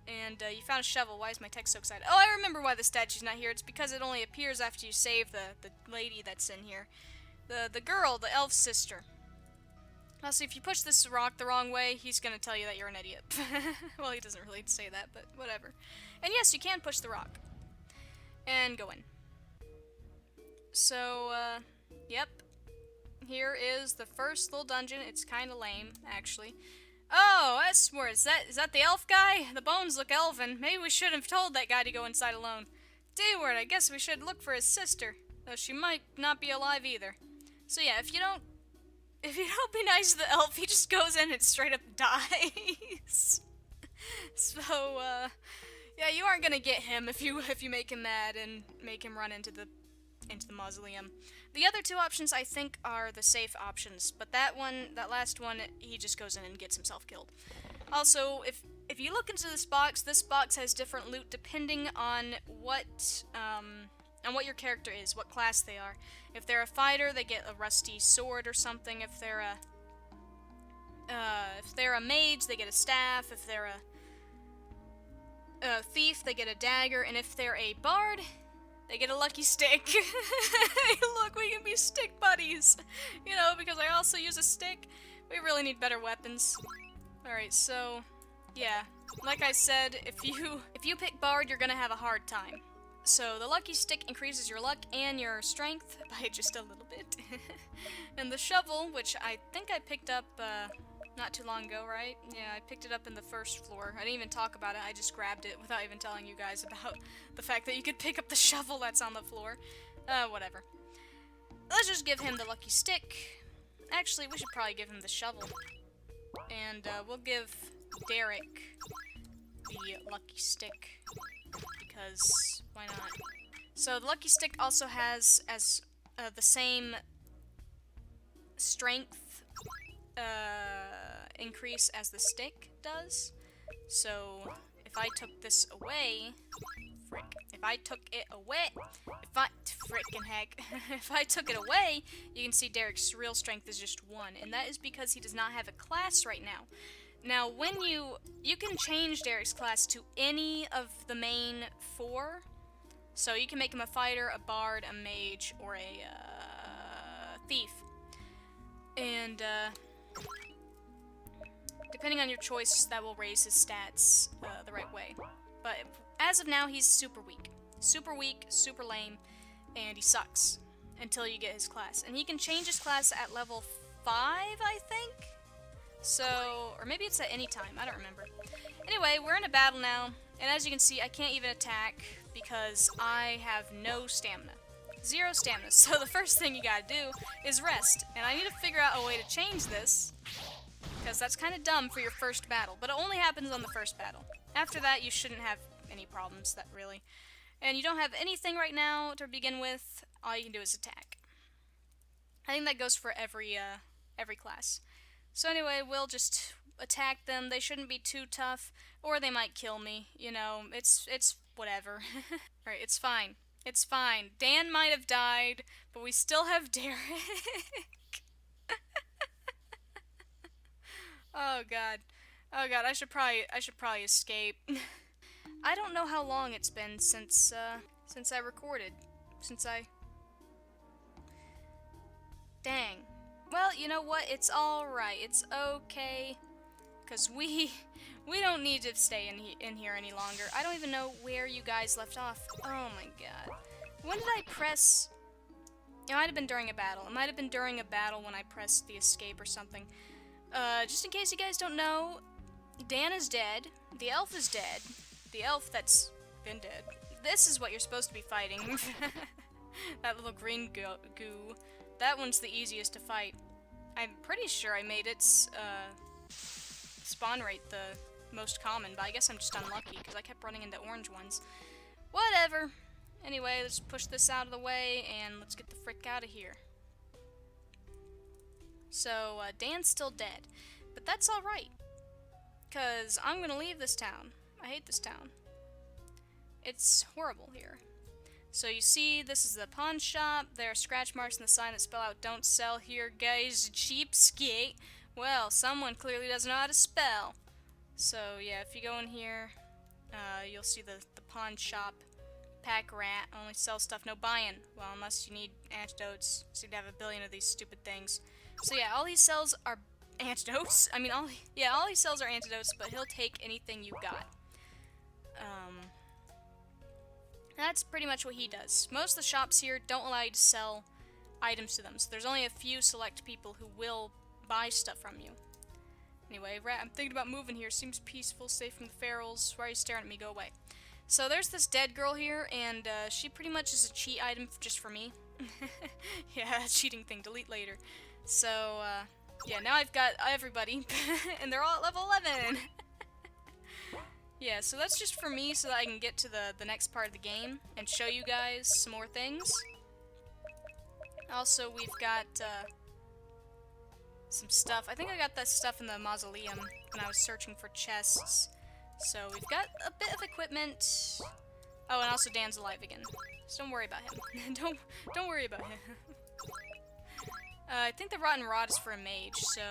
Speaker 1: And, you found a shovel. Why is my text so excited? Oh, I remember why the statue's not here. It's because it only appears after you save the lady that's in here. The girl, the elf sister. Also, if you push this rock the wrong way, he's gonna tell you that you're an idiot. Well, he doesn't really say that, but whatever. And yes, you can push the rock. And go in. So, yep. Here is the first little dungeon. It's kinda lame, actually. Oh, that's where is that the elf guy? The bones look elven. Maybe we should have told that guy to go inside alone. D-word, I guess we should look for his sister. Though she might not be alive either. So yeah, if you don't be nice to the elf, he just goes in and straight up dies. So, yeah, you aren't gonna get him if you make him mad and make him run into the mausoleum. The other 2 options, I think, are the safe options, but that last one, he just goes in and gets himself killed. Also, if you look into this box has different loot depending on what your character is, what class they are. If they're a fighter, they get a rusty sword or something. If they're a mage, they get a staff. If they're a thief, they get a dagger. And if they're a bard, they get a lucky stick. Look, we can be stick buddies. You know, because I also use a stick. We really need better weapons. Alright, so, yeah. Like I said, if you pick bard, you're gonna have a hard time. So the lucky stick increases your luck and your strength by just a little bit. And the shovel, which I think I picked up not too long ago, right? Yeah, I picked it up in the first floor. I didn't even talk about it, I just grabbed it without even telling you guys about the fact that you could pick up the shovel that's on the floor. Whatever. Let's just give him the lucky stick. Actually, we should probably give him the shovel. And we'll give Derek the lucky stick. Because, why not? So the lucky stick also has the same strength increase as the stick does. So if I took this away, if I took it away, if I took it away, you can see Derek's real strength is just 1, and that is because he does not have a class right now. Now, when you can change Derek's class to any of the main 4. So you can make him a fighter, a bard, a mage, or a thief. And depending on your choice, that will raise his stats the right way. But as of now, he's super weak. Super weak, super lame, and he sucks until you get his class. And he can change his class at level 5, I think? So, or maybe it's at any time, I don't remember. Anyway, we're in a battle now, and as you can see, I can't even attack because I have no stamina. 0 stamina, so the first thing you gotta do is rest. And I need to figure out a way to change this, because that's kind of dumb for your first battle, but it only happens on the first battle. After that, you shouldn't have any problems, really. And you don't have anything right now to begin with, all you can do is attack. I think that goes for every class. So anyway, we'll just attack them. They shouldn't be too tough, or they might kill me. You know, it's whatever. Alright, it's fine. It's fine. Dan might have died, but we still have Derek. Oh god. Oh god, I should probably escape. I don't know how long it's been since I recorded. Dang. Well, you know what? It's alright. It's okay. Because we don't need to stay in here any longer. I don't even know where you guys left off. Oh my god. When did I press... It might have been during a battle. It might have been during a battle when I pressed the escape or something. Just in case you guys don't know, Dan is dead. The elf is dead. The elf that's been dead. This is what you're supposed to be fighting. That little green goo. That one's the easiest to fight. I'm pretty sure I made its spawn rate the most common, but I guess I'm just unlucky because I kept running into orange ones. Whatever. Anyway, let's push this out of the way and let's get the frick out of here. So, Dan's still dead, but that's alright, because I'm gonna leave this town. I hate this town. It's horrible here. So you see, this is the pawn shop. There are scratch marks in the sign that spell out "Don't sell here, guys, cheapskate." Well, someone clearly doesn't know how to spell. So yeah, if you go in here, you'll see the pawn shop. Pack rat, only sell stuff, no buying. Well, unless you need antidotes, so you'd have a billion of these stupid things. So yeah, all he sells are antidotes. I mean, all he sells are antidotes, but he'll take anything you got. That's pretty much what he does. Most of the shops here don't allow you to sell items to them, so there's only a few select people who will buy stuff from you. Anyway, rat, I'm thinking about moving here. Seems peaceful, safe from the ferals. Why are you staring at me? Go away. So there's this dead girl here, and she pretty much is a cheat item just for me. Yeah, cheating thing, delete later. So, yeah, now I've got everybody, and they're all at level 11! Yeah, so that's just for me so that I can get to the next part of the game and show you guys some more things. Also, we've got some stuff. I think I got that stuff in the mausoleum when I was searching for chests. So we've got a bit of equipment. Oh, and also Dan's alive again. So don't worry about him. don't worry about him. I think the rotten rod is for a mage, so...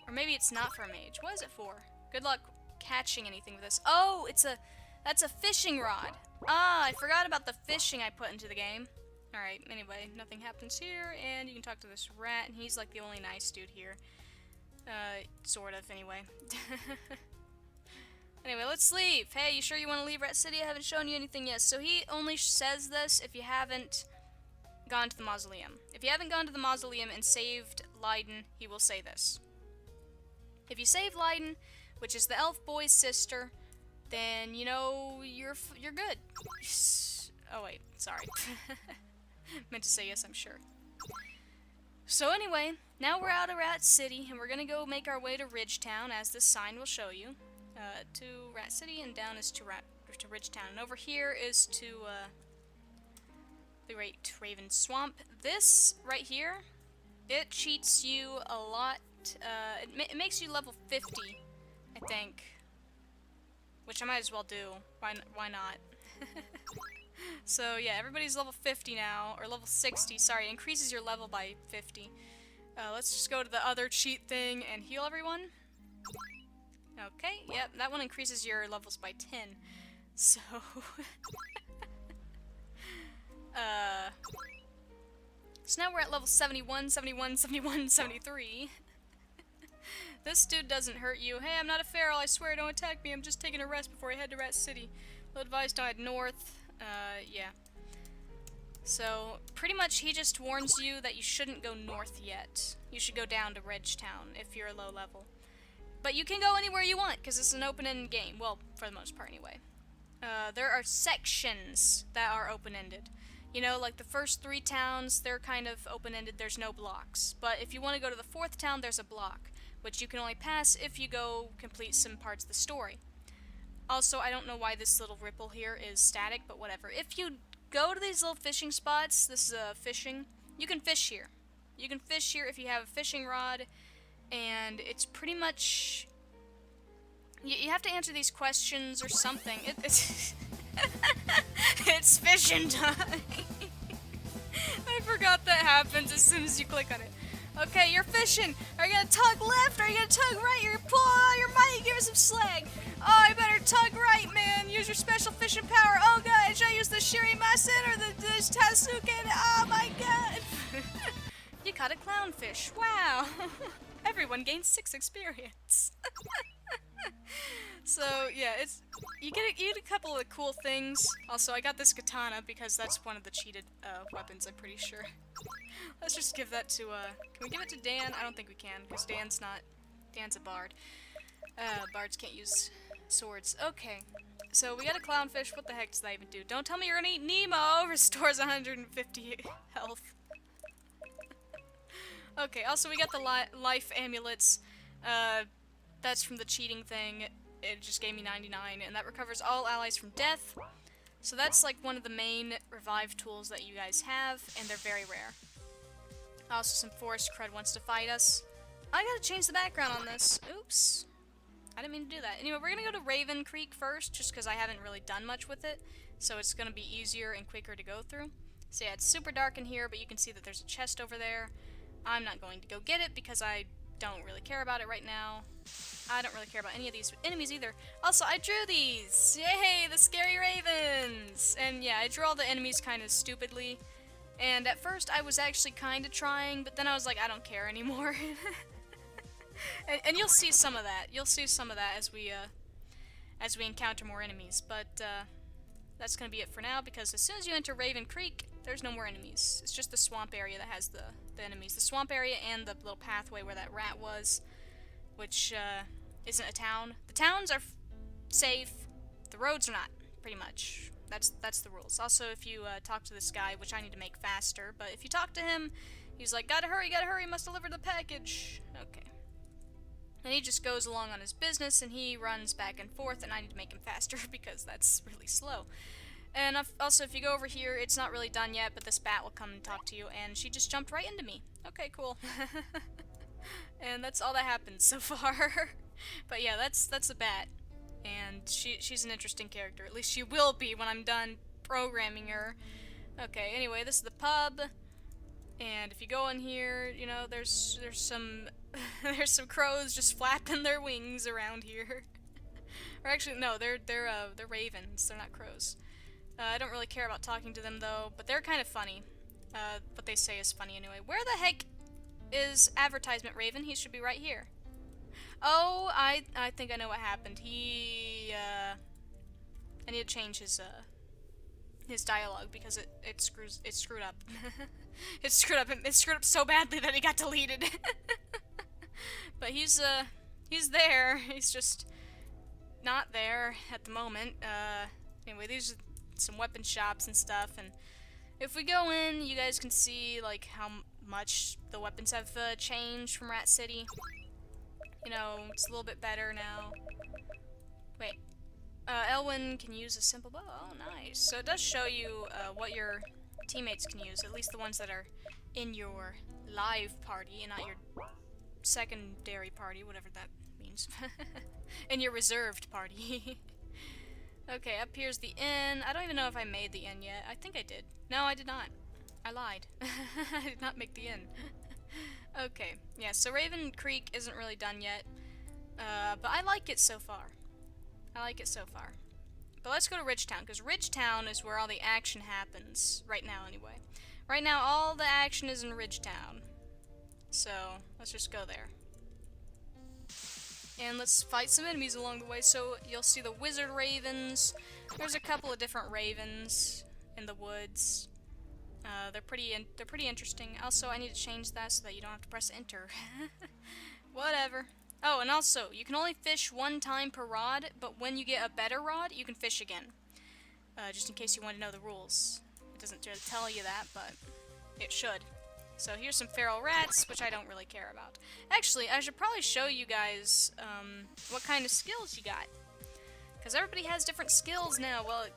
Speaker 1: Or maybe it's not for a mage. What is it for? Good luck catching anything with this. Oh, that's a fishing rod. Ah, I forgot about the fishing I put into the game. Alright, anyway, nothing happens here, and you can talk to this rat, and he's like the only nice dude here. Sort of, anyway. Anyway, let's leave. Hey, you sure you want to leave Rat City? I haven't shown you anything yet. So he only says this if you haven't gone to the mausoleum. If you haven't gone to the mausoleum and saved Leiden, he will say this. If you save Leiden, which is the elf boy's sister, then, you know, you're good. Oh, wait, sorry. Meant to say yes, I'm sure. So anyway, now we're out of Rat City, and we're gonna go make our way to Ridgetown, as this sign will show you. To Rat City, and down is to Ridgetown. And over here is to the Great Raven Swamp. This right here, it cheats you a lot. It makes you level 50, I think. Which I might as well do. Why not? So yeah, everybody's level 50 now, or level 60, sorry, it increases your level by 50. Let's just go to the other cheat thing and heal everyone. Okay, yep, that one increases your levels by 10. So... So now we're at level 71, 71, 71, 73. This dude doesn't hurt you. Hey, I'm not a feral, I swear, don't attack me, I'm just taking a rest before I head to Rat City. Well advised, don't head north. Yeah. So, pretty much he just warns you that you shouldn't go north yet. You should go down to Ridgetown if you're low level. But you can go anywhere you want, because it's an open-ended game. Well, for the most part, anyway. There are sections that are open-ended. You know, like the first 3 towns, they're kind of open-ended, there's no blocks. But if you want to go to the 4th town, there's a block, which you can only pass if you go complete some parts of the story. Also, I don't know why this little ripple here is static, but whatever. If you go to these little fishing spots, this is fishing, you can fish here. You can fish here if you have a fishing rod, and it's pretty much... You have to answer these questions or something. It's... It's fishing time! I forgot that happens as soon as you click on it. Okay, you're fishing. Are you gonna tug left? Are you gonna tug right? You're gonna pull all your might. Give us some slag. Oh, I better tug right, man. Use your special fishing power. Oh god, should I use the Shirimasen or the Tasuken? Oh my god. You caught a clownfish. Wow. Everyone gains 6 experience. So yeah, you get a couple of cool things. Also, I got this katana because that's one of the cheated weapons. I'm pretty sure. Let's just give that to can we give it to Dan? I don't think we can because Dan's a bard. Bards can't use swords. Okay, so we got a clownfish. What the heck does that even do? Don't tell me you're gonna eat Nemo. Restores 150 health. Okay, also we got the life amulets. That's from the cheating thing. It just gave me 99, and that recovers all allies from death. So that's like one of the main revive tools that you guys have, and they're very rare. Also, some forest cred wants to fight us. I gotta change the background on this. Oops. I didn't mean to do that. Anyway, we're gonna go to Raven Creek first, just because I haven't really done much with it. So it's gonna be easier and quicker to go through. So yeah, it's super dark in here, but you can see that there's a chest over there. I'm not going to go get it because I don't really care about it right now. I don't really care about any of these enemies either. Also, I drew these! Yay, the scary ravens! And yeah, I drew all the enemies kind of stupidly. And at first, I was actually kind of trying, but then I was like, I don't care anymore. and you'll see some of that. You'll see some of that as we encounter more enemies. But that's gonna be it for now, because as soon as you enter Raven Creek, there's no more enemies. It's just the swamp area that has the enemies. The swamp area and the little pathway where that rat was, which isn't a town. The towns are safe. The roads are not, pretty much. That's the rules. Also, if you talk to this guy, which I need to make faster, but if you talk to him, he's like, gotta hurry, must deliver the package. Okay. And he just goes along on his business, and he runs back and forth, and I need to make him faster because that's really slow. And also, if you go over here, it's not really done yet, but this bat will come and talk to you, and she just jumped right into me. Okay, cool. And that's all that happened so far. But yeah, that's a bat. And she's an interesting character. At least she will be when I'm done programming her. Okay, anyway, this is the pub. And if you go in here, you know, there's some there's some crows just flapping their wings around here. Or actually, no, they're ravens. They're not crows. I don't really care about talking to them though, but they're kind of funny. What they say is funny anyway. Where the heck is Advertisement Raven? He should be right here. Oh, I think I know what happened. I need to change his dialogue because it screwed up. It screwed up so badly that it got deleted. But he's there. He's just not there at the moment. Anyway, these are some weapon shops and stuff, and if we go in, you guys can see like how much the weapons have changed from Rat City. You know, it's a little bit better now. Wait, Elwyn can use a simple bow. Oh, nice. So it does show you what your teammates can use, at least the ones that are in your live party and not your secondary party, whatever that means. In your reserved party. Okay, up here's the inn. I don't even know if I made the inn yet. I think I did. No, I did not. I lied. I did not make the inn. Okay, yeah, so Raven Creek isn't really done yet. But I like it so far. But let's go to Ridgetown, because Ridgetown is where all the action happens. Right now, anyway. Right now, all the action is in Ridgetown. So, let's just go there. And let's fight some enemies along the way. So you'll see the wizard ravens. There's a couple of different ravens in the woods. They're pretty interesting. Also, I need to change that so that you don't have to press enter. Whatever. Oh, and also, you can only fish one time per rod, but when you get a better rod, you can fish again. Just in case you want to know the rules. It doesn't really tell you that, but it should. So here's some feral rats, which I don't really care about. Actually, I should probably show you guys what kind of skills you got. Because everybody has different skills now. Well,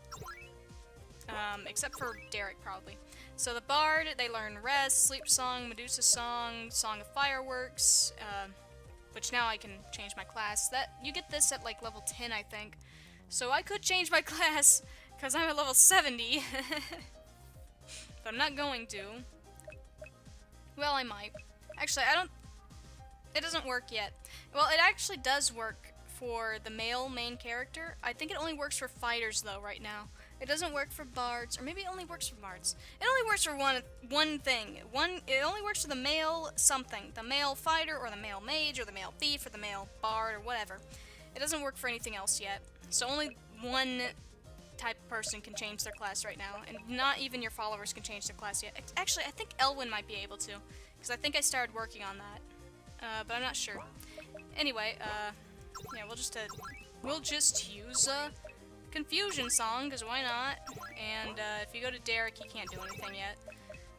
Speaker 1: except for Derek, probably. So the Bard, they learn Rest, Sleep Song, Medusa Song, Song of Fireworks, which now I can change my class. You get this at like level 10, I think. So I could change my class, because I'm at level 70. But I'm not going to. Well, I might. Actually, it doesn't work yet. Well, it actually does work for the male main character. I think it only works for fighters though right now. It doesn't work for bards, or maybe it only works for bards. It only works for one thing. It only works for the male something. The male fighter, or the male mage, or the male thief, or the male bard, or whatever. It doesn't work for anything else yet. So only one type of person can change their class right now, and not even your followers can change their class yet. Actually, I think Elwyn might be able to, because I think I started working on that, but I'm not sure. Anyway, yeah, we'll just use a confusion song, because why not? And if you go to Derek, he can't do anything yet.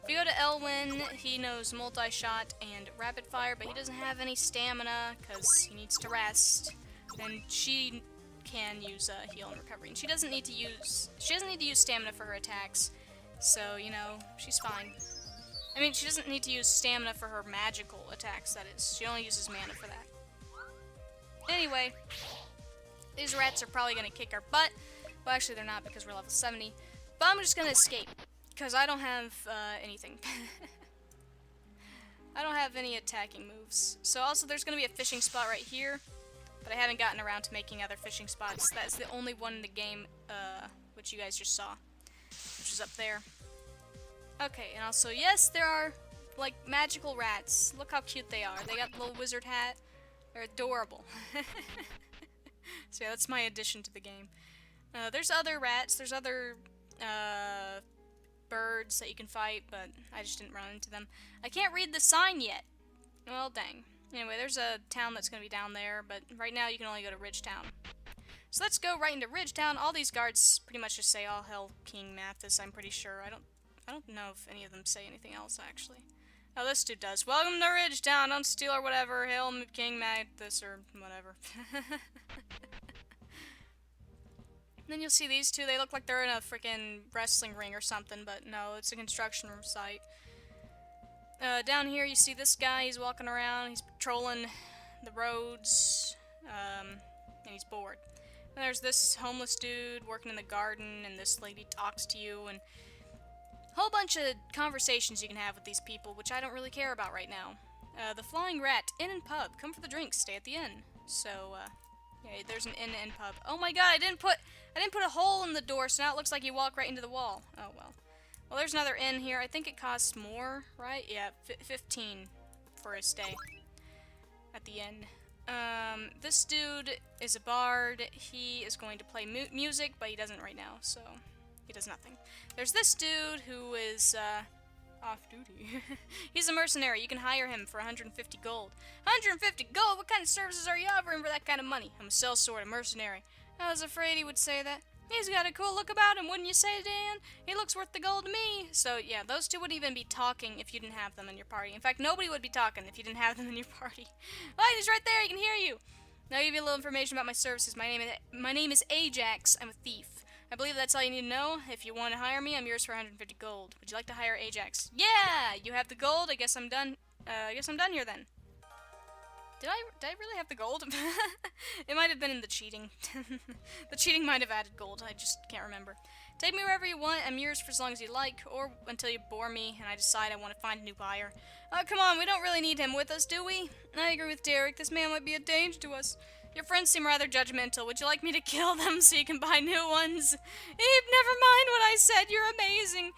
Speaker 1: If you go to Elwyn, he knows multi-shot and rapid fire, but he doesn't have any stamina, because he needs to rest. And she can use heal and recovery, and she doesn't need to use stamina for her attacks, so you know, she's fine. I mean, she doesn't need to use stamina for her magical attacks, that is. She only uses mana for that. Anyway, these rats are probably gonna kick our butt. Well, actually they're not, because we're level 70. But I'm just gonna escape, because I don't have anything. I don't have any attacking moves. So also there's gonna be a fishing spot right here, but I haven't gotten around to making other fishing spots. That's the only one in the game, which you guys just saw, which is up there. Okay, and also, yes, there are, like, magical rats. Look how cute they are. They got the little wizard hat. They're adorable. So yeah, that's my addition to the game. There's other rats, there's other, birds that you can fight, but I just didn't run into them. I can't read the sign yet. Well, dang. Anyway, there's a town that's gonna be down there, but right now you can only go to Ridgetown. So let's go right into Ridgetown. All these guards pretty much just say, "All hail King Mathis," I'm pretty sure. I don't know if any of them say anything else, actually. Oh, this dude does. "Welcome to Ridgetown, don't steal or whatever, hail King Mathis," or whatever. Then you'll see these two, they look like they're in a freaking wrestling ring or something, but no, it's a construction site. Down here you see this guy, he's walking around, he's patrolling the roads, and he's bored. And there's this homeless dude working in the garden, and this lady talks to you, and a whole bunch of conversations you can have with these people, which I don't really care about right now. The Flying Rat, inn and pub, come for the drinks, stay at the inn. So, yeah, there's an inn and pub. Oh my god, I didn't put a hole in the door, so now it looks like you walk right into the wall. Oh well. Well, there's another inn here. I think it costs more, right? Yeah, 15 for a stay at the inn. This dude is a bard. He is going to play music, but he doesn't right now, so he does nothing. There's this dude who is, off duty. He's a mercenary. You can hire him for 150 gold. 150 gold? What kind of services are you offering for that kind of money? I'm a sellsword, a mercenary. I was afraid he would say that. He's got a cool look about him, wouldn't you say, Dan? He looks worth the gold to me. So, yeah, those two wouldn't even be talking if you didn't have them in your party. In fact, nobody would be talking if you didn't have them in your party. Oh, he's right there. He can hear you. Now I'll give you a little information about my services. My name is Ajax. I'm a thief. I believe that's all you need to know. If you want to hire me, I'm yours for 150 gold. Would you like to hire Ajax? Yeah! You have the gold. I guess I'm done. I guess I'm done here then. Did I really have the gold? It might have been in the cheating. The cheating might have added gold. I just can't remember. Take me wherever you want. I'm yours for as long as you like, or until you bore me and I decide I want to find a new buyer. Oh, come on. We don't really need him with us, do we? I agree with Derek. This man might be a danger to us. Your friends seem rather judgmental. Would you like me to kill them so you can buy new ones? Eve, never mind what I said. You're amazing.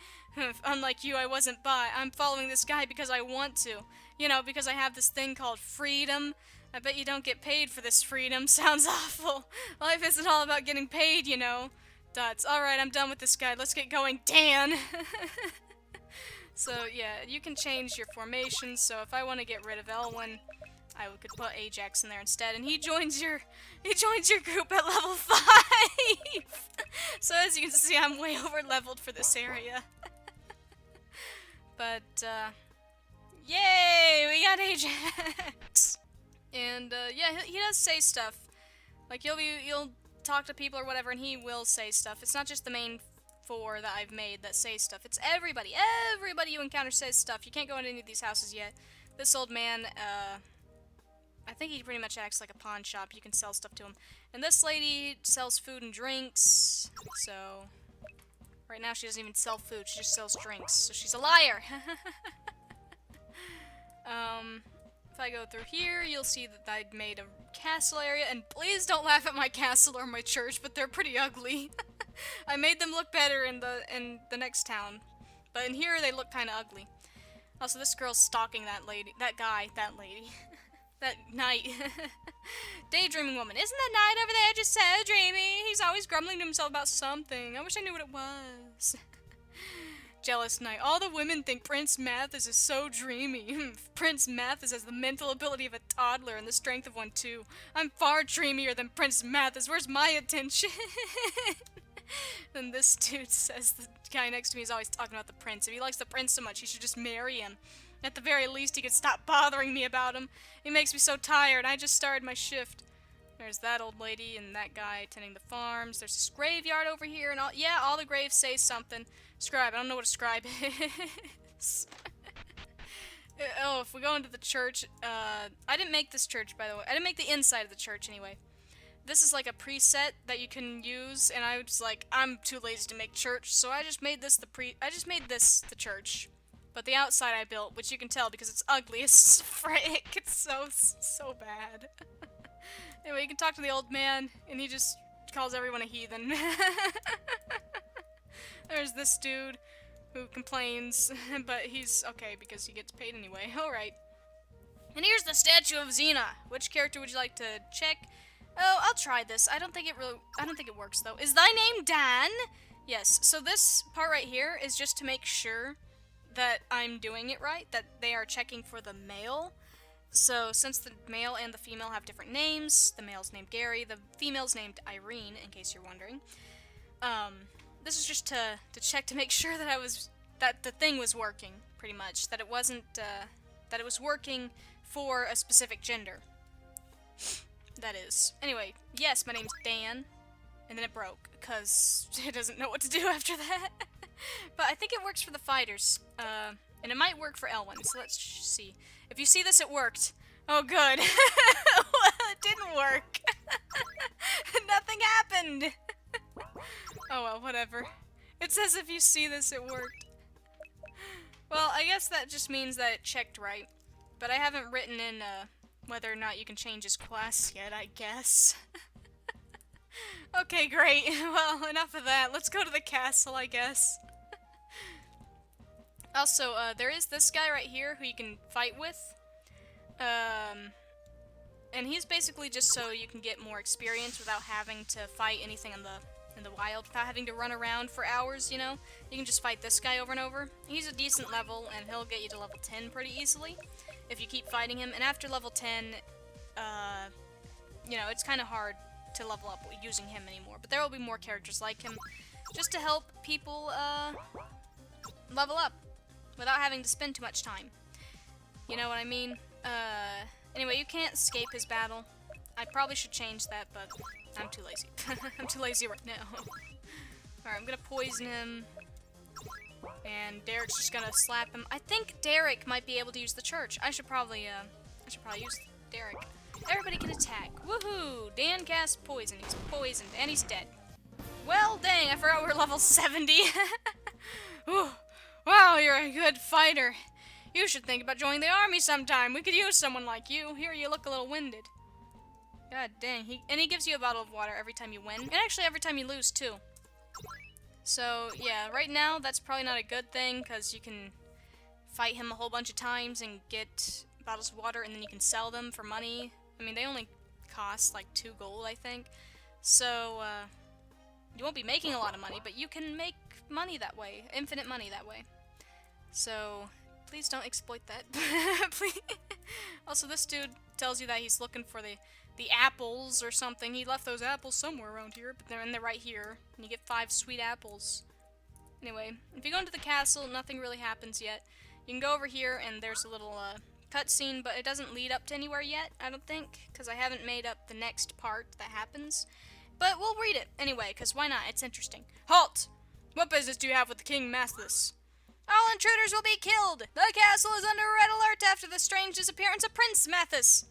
Speaker 1: Unlike you, I wasn't I'm following this guy because I want to. You know, because I have this thing called freedom. I bet you don't get paid for this freedom. Sounds awful. Life isn't all about getting paid, you know. Duds. Alright, I'm done with this guy. Let's get going. Dan! So, yeah, you can change your formations. So if I want to get rid of Elwyn, I could put Ajax in there instead, and he joins your group at level 5! So as you can see, I'm way over leveled for this area. But, yay! We got Ajax! And, yeah, he does say stuff. Like, you'll talk to people or whatever, and he will say stuff. It's not just the main 4 that I've made that say stuff. It's everybody. Everybody you encounter says stuff. You can't go into any of these houses yet. This old man, I think he pretty much acts like a pawn shop. You can sell stuff to him. And this lady sells food and drinks, so right now she doesn't even sell food, she just sells drinks, so she's a liar. If I go through here, you'll see that I'd made a castle area, and please don't laugh at my castle or my church, but they're pretty ugly. I made them look better in the next town, but in here they look kind of ugly. Also, this girl's stalking that lady, that knight. Daydreaming woman. Isn't that knight over there just so dreamy? He's always grumbling to himself about something. I wish I knew what it was. Jealous knight. All the women think Prince Mathis is so dreamy. Prince Mathis has the mental ability of a toddler and the strength of one too. I'm far dreamier than Prince Mathis. Where's my attention? Then this dude says the guy next to me is always talking about the prince. If he likes the prince so much, he should just marry him. At the very least, he could stop bothering me about him. He makes me so tired. I just started my shift. There's that old lady and that guy tending the farms. There's this graveyard over here, and all the graves say something. Scribe. I don't know what a scribe is. Oh, if we go into the church, I didn't make this church, by the way. I didn't make the inside of the church, anyway. This is like a preset that you can use, and I was like, I'm too lazy to make church, so I just made this the church. But the outside I built, which you can tell because it's ugly as frick. It's so bad. Anyway, you can talk to the old man, and he just calls everyone a heathen. There's this dude who complains, but he's okay because he gets paid anyway. Alright. And here's the statue of Xena. Which character would you like to check? Oh, I'll try this. I don't think it works though. Is thy name Dan? Yes. So this part right here is just to make sure that I'm doing it right, that they are checking for the male. So since the male and the female have different names, the male's named Gary, the female's named Irene, in case you're wondering. This is just to check to make sure that the thing was working, pretty much. That it wasn't, that it was working for a specific gender. That is. Anyway, yes, my name's Dan. And then it broke, because it doesn't know what to do after that. But I think it works for the fighters. And it might work for Elwyn, so let's see. If you see this, it worked. Oh, good. Well, it didn't work. Nothing happened. Oh, well, whatever. It says if you see this, it worked. Well, I guess that just means that it checked right. But I haven't written in, whether or not you can change his class yet, I guess. Okay, great. Well, enough of that. Let's go to the castle, I guess. Also, there is this guy right here who you can fight with. And he's basically just so you can get more experience without having to fight anything in the wild, without having to run around for hours, you know? You can just fight this guy over and over. He's a decent level, and he'll get you to level 10 pretty easily if you keep fighting him. And after level 10, you know, it's kind of hard to level up using him anymore. But there will be more characters like him, just to help people, level up without having to spend too much time. You know what I mean? Anyway, you can't escape his battle. I probably should change that, but I'm too lazy. I'm too lazy right now. Alright, I'm gonna poison him. And Derek's just gonna slap him. I think Derek might be able to use the church. I should probably use Derek. Everybody can attack. Woohoo! Dan cast poison. He's poisoned, and he's dead. Well, dang, I forgot we're level 70. Ooh. Wow, you're a good fighter. You should think about joining the army sometime. We could use someone like you. Here, you look a little winded. God dang. He gives you a bottle of water every time you win. And actually every time you lose, too. So, yeah, right now, that's probably not a good thing, because you can fight him a whole bunch of times and get bottles of water, and then you can sell them for money. I mean, they only cost, like, 2 gold, I think. So, you won't be making a lot of money, but you can make money that way. Infinite money that way. So, please don't exploit that. Please. Also, this dude tells you that he's looking for the apples or something. He left those apples somewhere around here, but they're right here. And you get 5 sweet apples. Anyway, if you go into the castle, nothing really happens yet. You can go over here, and there's a little, cutscene, but it doesn't lead up to anywhere yet, I don't think, because I haven't made up the next part that happens. But we'll read it anyway, because why not? It's interesting. Halt! What business do you have with the King Mathis? All intruders will be killed! The castle is under red alert after the strange disappearance of Prince Mathis!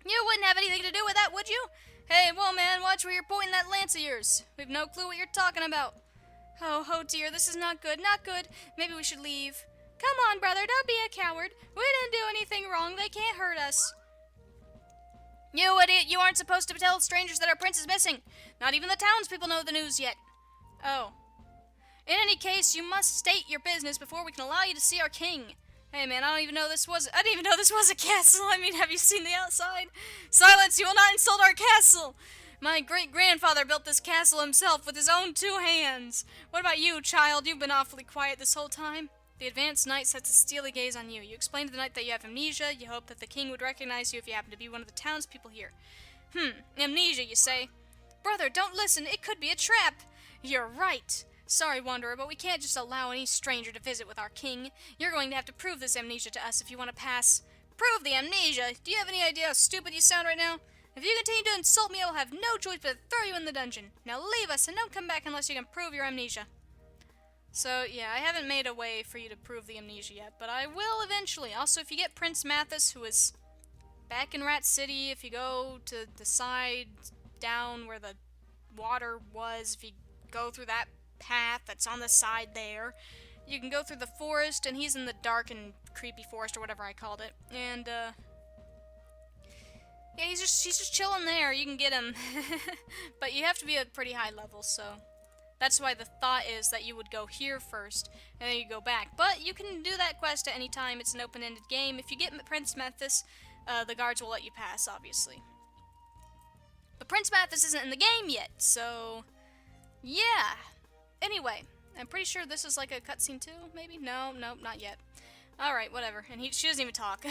Speaker 1: You wouldn't have anything to do with that, would you? Hey, whoa man, watch where you're pointing that lance of yours. We've no clue what you're talking about. Oh dear, this is not good, not good. Maybe we should leave. Come on, brother, don't be a coward. We didn't do anything wrong. They can't hurt us. You idiot, you aren't supposed to tell strangers that our prince is missing. Not even the townspeople know the news yet. Oh. In any case, you must state your business before we can allow you to see our king. Hey man, I didn't even know this was a castle. I mean, have you seen the outside? Silence, you will not insult our castle! My great-grandfather built this castle himself with his own 2 hands. What about you, child? You've been awfully quiet this whole time. The advanced knight sets a steely gaze on you. You explain to the knight that you have amnesia. You hope that the king would recognize you if you happen to be one of the townspeople here. Amnesia, you say? Brother, don't listen. It could be a trap. You're right. Sorry, Wanderer, but we can't just allow any stranger to visit with our king. You're going to have to prove this amnesia to us if you want to pass. Prove the amnesia? Do you have any idea how stupid you sound right now? If you continue to insult me, I will have no choice but to throw you in the dungeon. Now leave us and don't come back unless you can prove your amnesia. So, yeah, I haven't made a way for you to prove the amnesia yet, but I will eventually. Also, if you get Prince Mathis, who is back in Rat City, if you go to the side down where the water was, if you go through that path that's on the side there, you can go through the forest, and he's in the dark and creepy forest, or whatever I called it, and, yeah, he's just chilling there. You can get him. But you have to be at a pretty high level, so that's why the thought is that you would go here first, and then you go back. But you can do that quest at any time. It's an open-ended game. If you get Prince Mathis, the guards will let you pass, obviously. But Prince Mathis isn't in the game yet, so yeah. Anyway, I'm pretty sure this is like a cutscene too, maybe? No, not yet. Alright, whatever. And she doesn't even talk.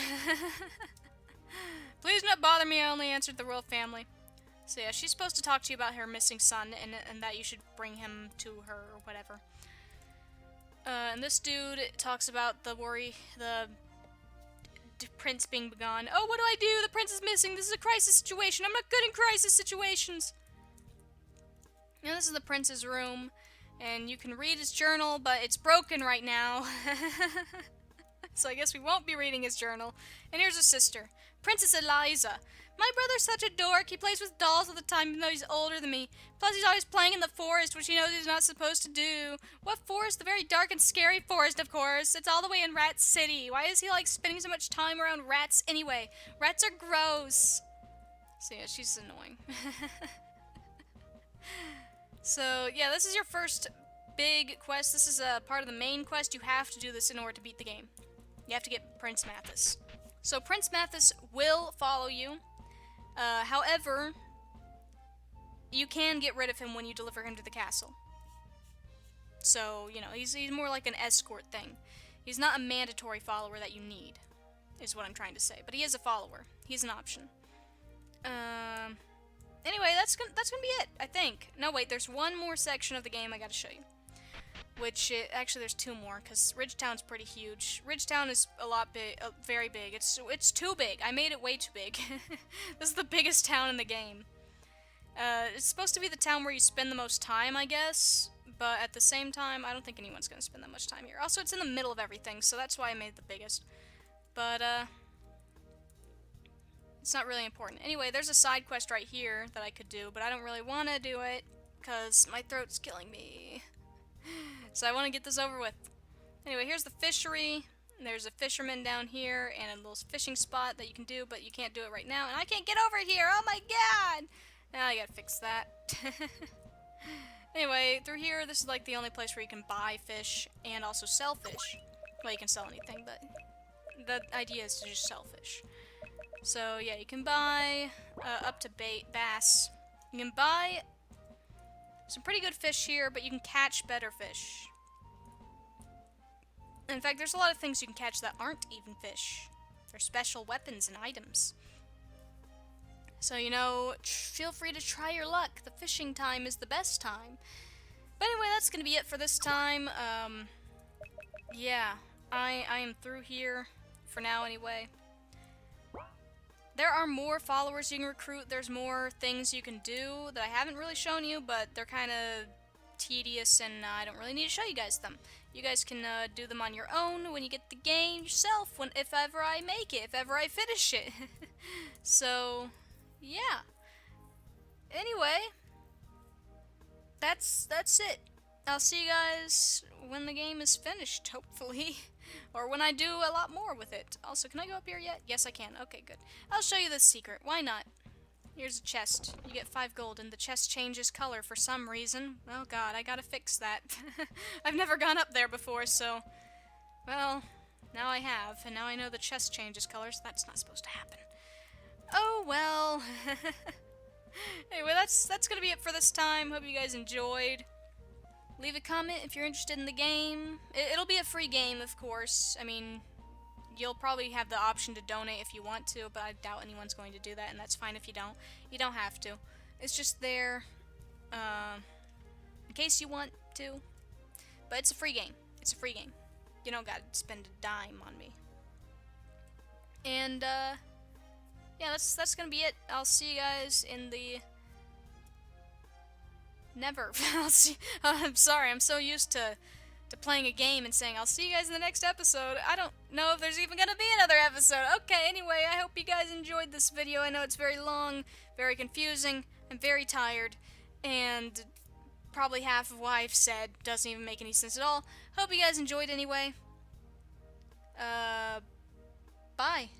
Speaker 1: Please not bother me, I only answered the royal family. So yeah, she's supposed to talk to you about her missing son, and that you should bring him to her, or whatever. And this dude talks about the prince being gone. Oh, what do I do? The prince is missing. This is a crisis situation. I'm not good in crisis situations. Now this is the prince's room, and you can read his journal, but it's broken right now. So I guess we won't be reading his journal. And here's his sister, Princess Eliza. My brother's such a dork. He plays with dolls all the time, even though he's older than me. Plus, he's always playing in the forest, which he knows he's not supposed to do. What forest? The very dark and scary forest, of course. It's all the way in Rat City. Why is he, like, spending so much time around rats anyway? Rats are gross. So, yeah, she's annoying. So, yeah, this is your first big quest. This is a part of the main quest. You have to do this in order to beat the game. You have to get Prince Mathis. So, Prince Mathis will follow you. However, you can get rid of him when you deliver him to the castle. So, you know, he's more like an escort thing. He's not a mandatory follower that you need, is what I'm trying to say. But he is a follower. He's an option. Anyway, that's gonna be it, I think. No, wait, there's one more section of the game I gotta show you. Which, actually there's 2 more, because Ridgetown's pretty huge. Ridgetown is a lot big, very big. It's too big. I made it way too big. This is the biggest town in the game. It's supposed to be the town where you spend the most time, I guess. But at the same time, I don't think anyone's gonna spend that much time here. Also, it's in the middle of everything, so that's why I made it the biggest. But, it's not really important. Anyway, there's a side quest right here that I could do, but I don't really want to do it, because my throat's killing me. So I want to get this over with. Anyway, here's the fishery. There's a fisherman down here, and a little fishing spot that you can do, but you can't do it right now. And I can't get over here! Oh my god! Now I gotta fix that. Anyway, through here, this is like the only place where you can buy fish, and also sell fish. Well, you can sell anything, but the idea is to just sell fish. So, yeah, you can buy up to bass. You can buy some pretty good fish here, but you can catch better fish. In fact, there's a lot of things you can catch that aren't even fish. They're special weapons and items. So, you know, feel free to try your luck. The fishing time is the best time. But anyway, that's gonna be it for this time. Yeah, I am through here for now anyway. There are more followers you can recruit. There's more things you can do that I haven't really shown you, but they're kind of tedious, and I don't really need to show you guys them. You guys can do them on your own when you get the game yourself, if ever I make it, if ever I finish it. So, yeah. Anyway, that's it. I'll see you guys when the game is finished, hopefully. Or when I do a lot more with it. Also, can I go up here yet? Yes, I can. Okay, good. I'll show you the secret. Why not? Here's a chest. You get 5 gold, and the chest changes color for some reason. Oh god, I gotta fix that. I've never gone up there before, so... Well, now I have, and now I know the chest changes color, so that's not supposed to happen. Oh, well. Anyway, that's gonna be it for this time. Hope you guys enjoyed. Leave a comment if you're interested in the game. It'll be a free game, of course. I mean, you'll probably have the option to donate if you want to, but I doubt anyone's going to do that, and that's fine if you don't. You don't have to. It's just there, in case you want to. But it's a free game. It's a free game. You don't gotta spend a dime on me. And, yeah, that's gonna be it. I'll see you guys in the... Never. I'm sorry, I'm so used to playing a game and saying, I'll see you guys in the next episode. I don't know if there's even gonna be another episode. Okay, anyway, I hope you guys enjoyed this video. I know it's very long, very confusing, I'm very tired, and probably half of what I've said doesn't even make any sense at all. Hope you guys enjoyed anyway. Bye.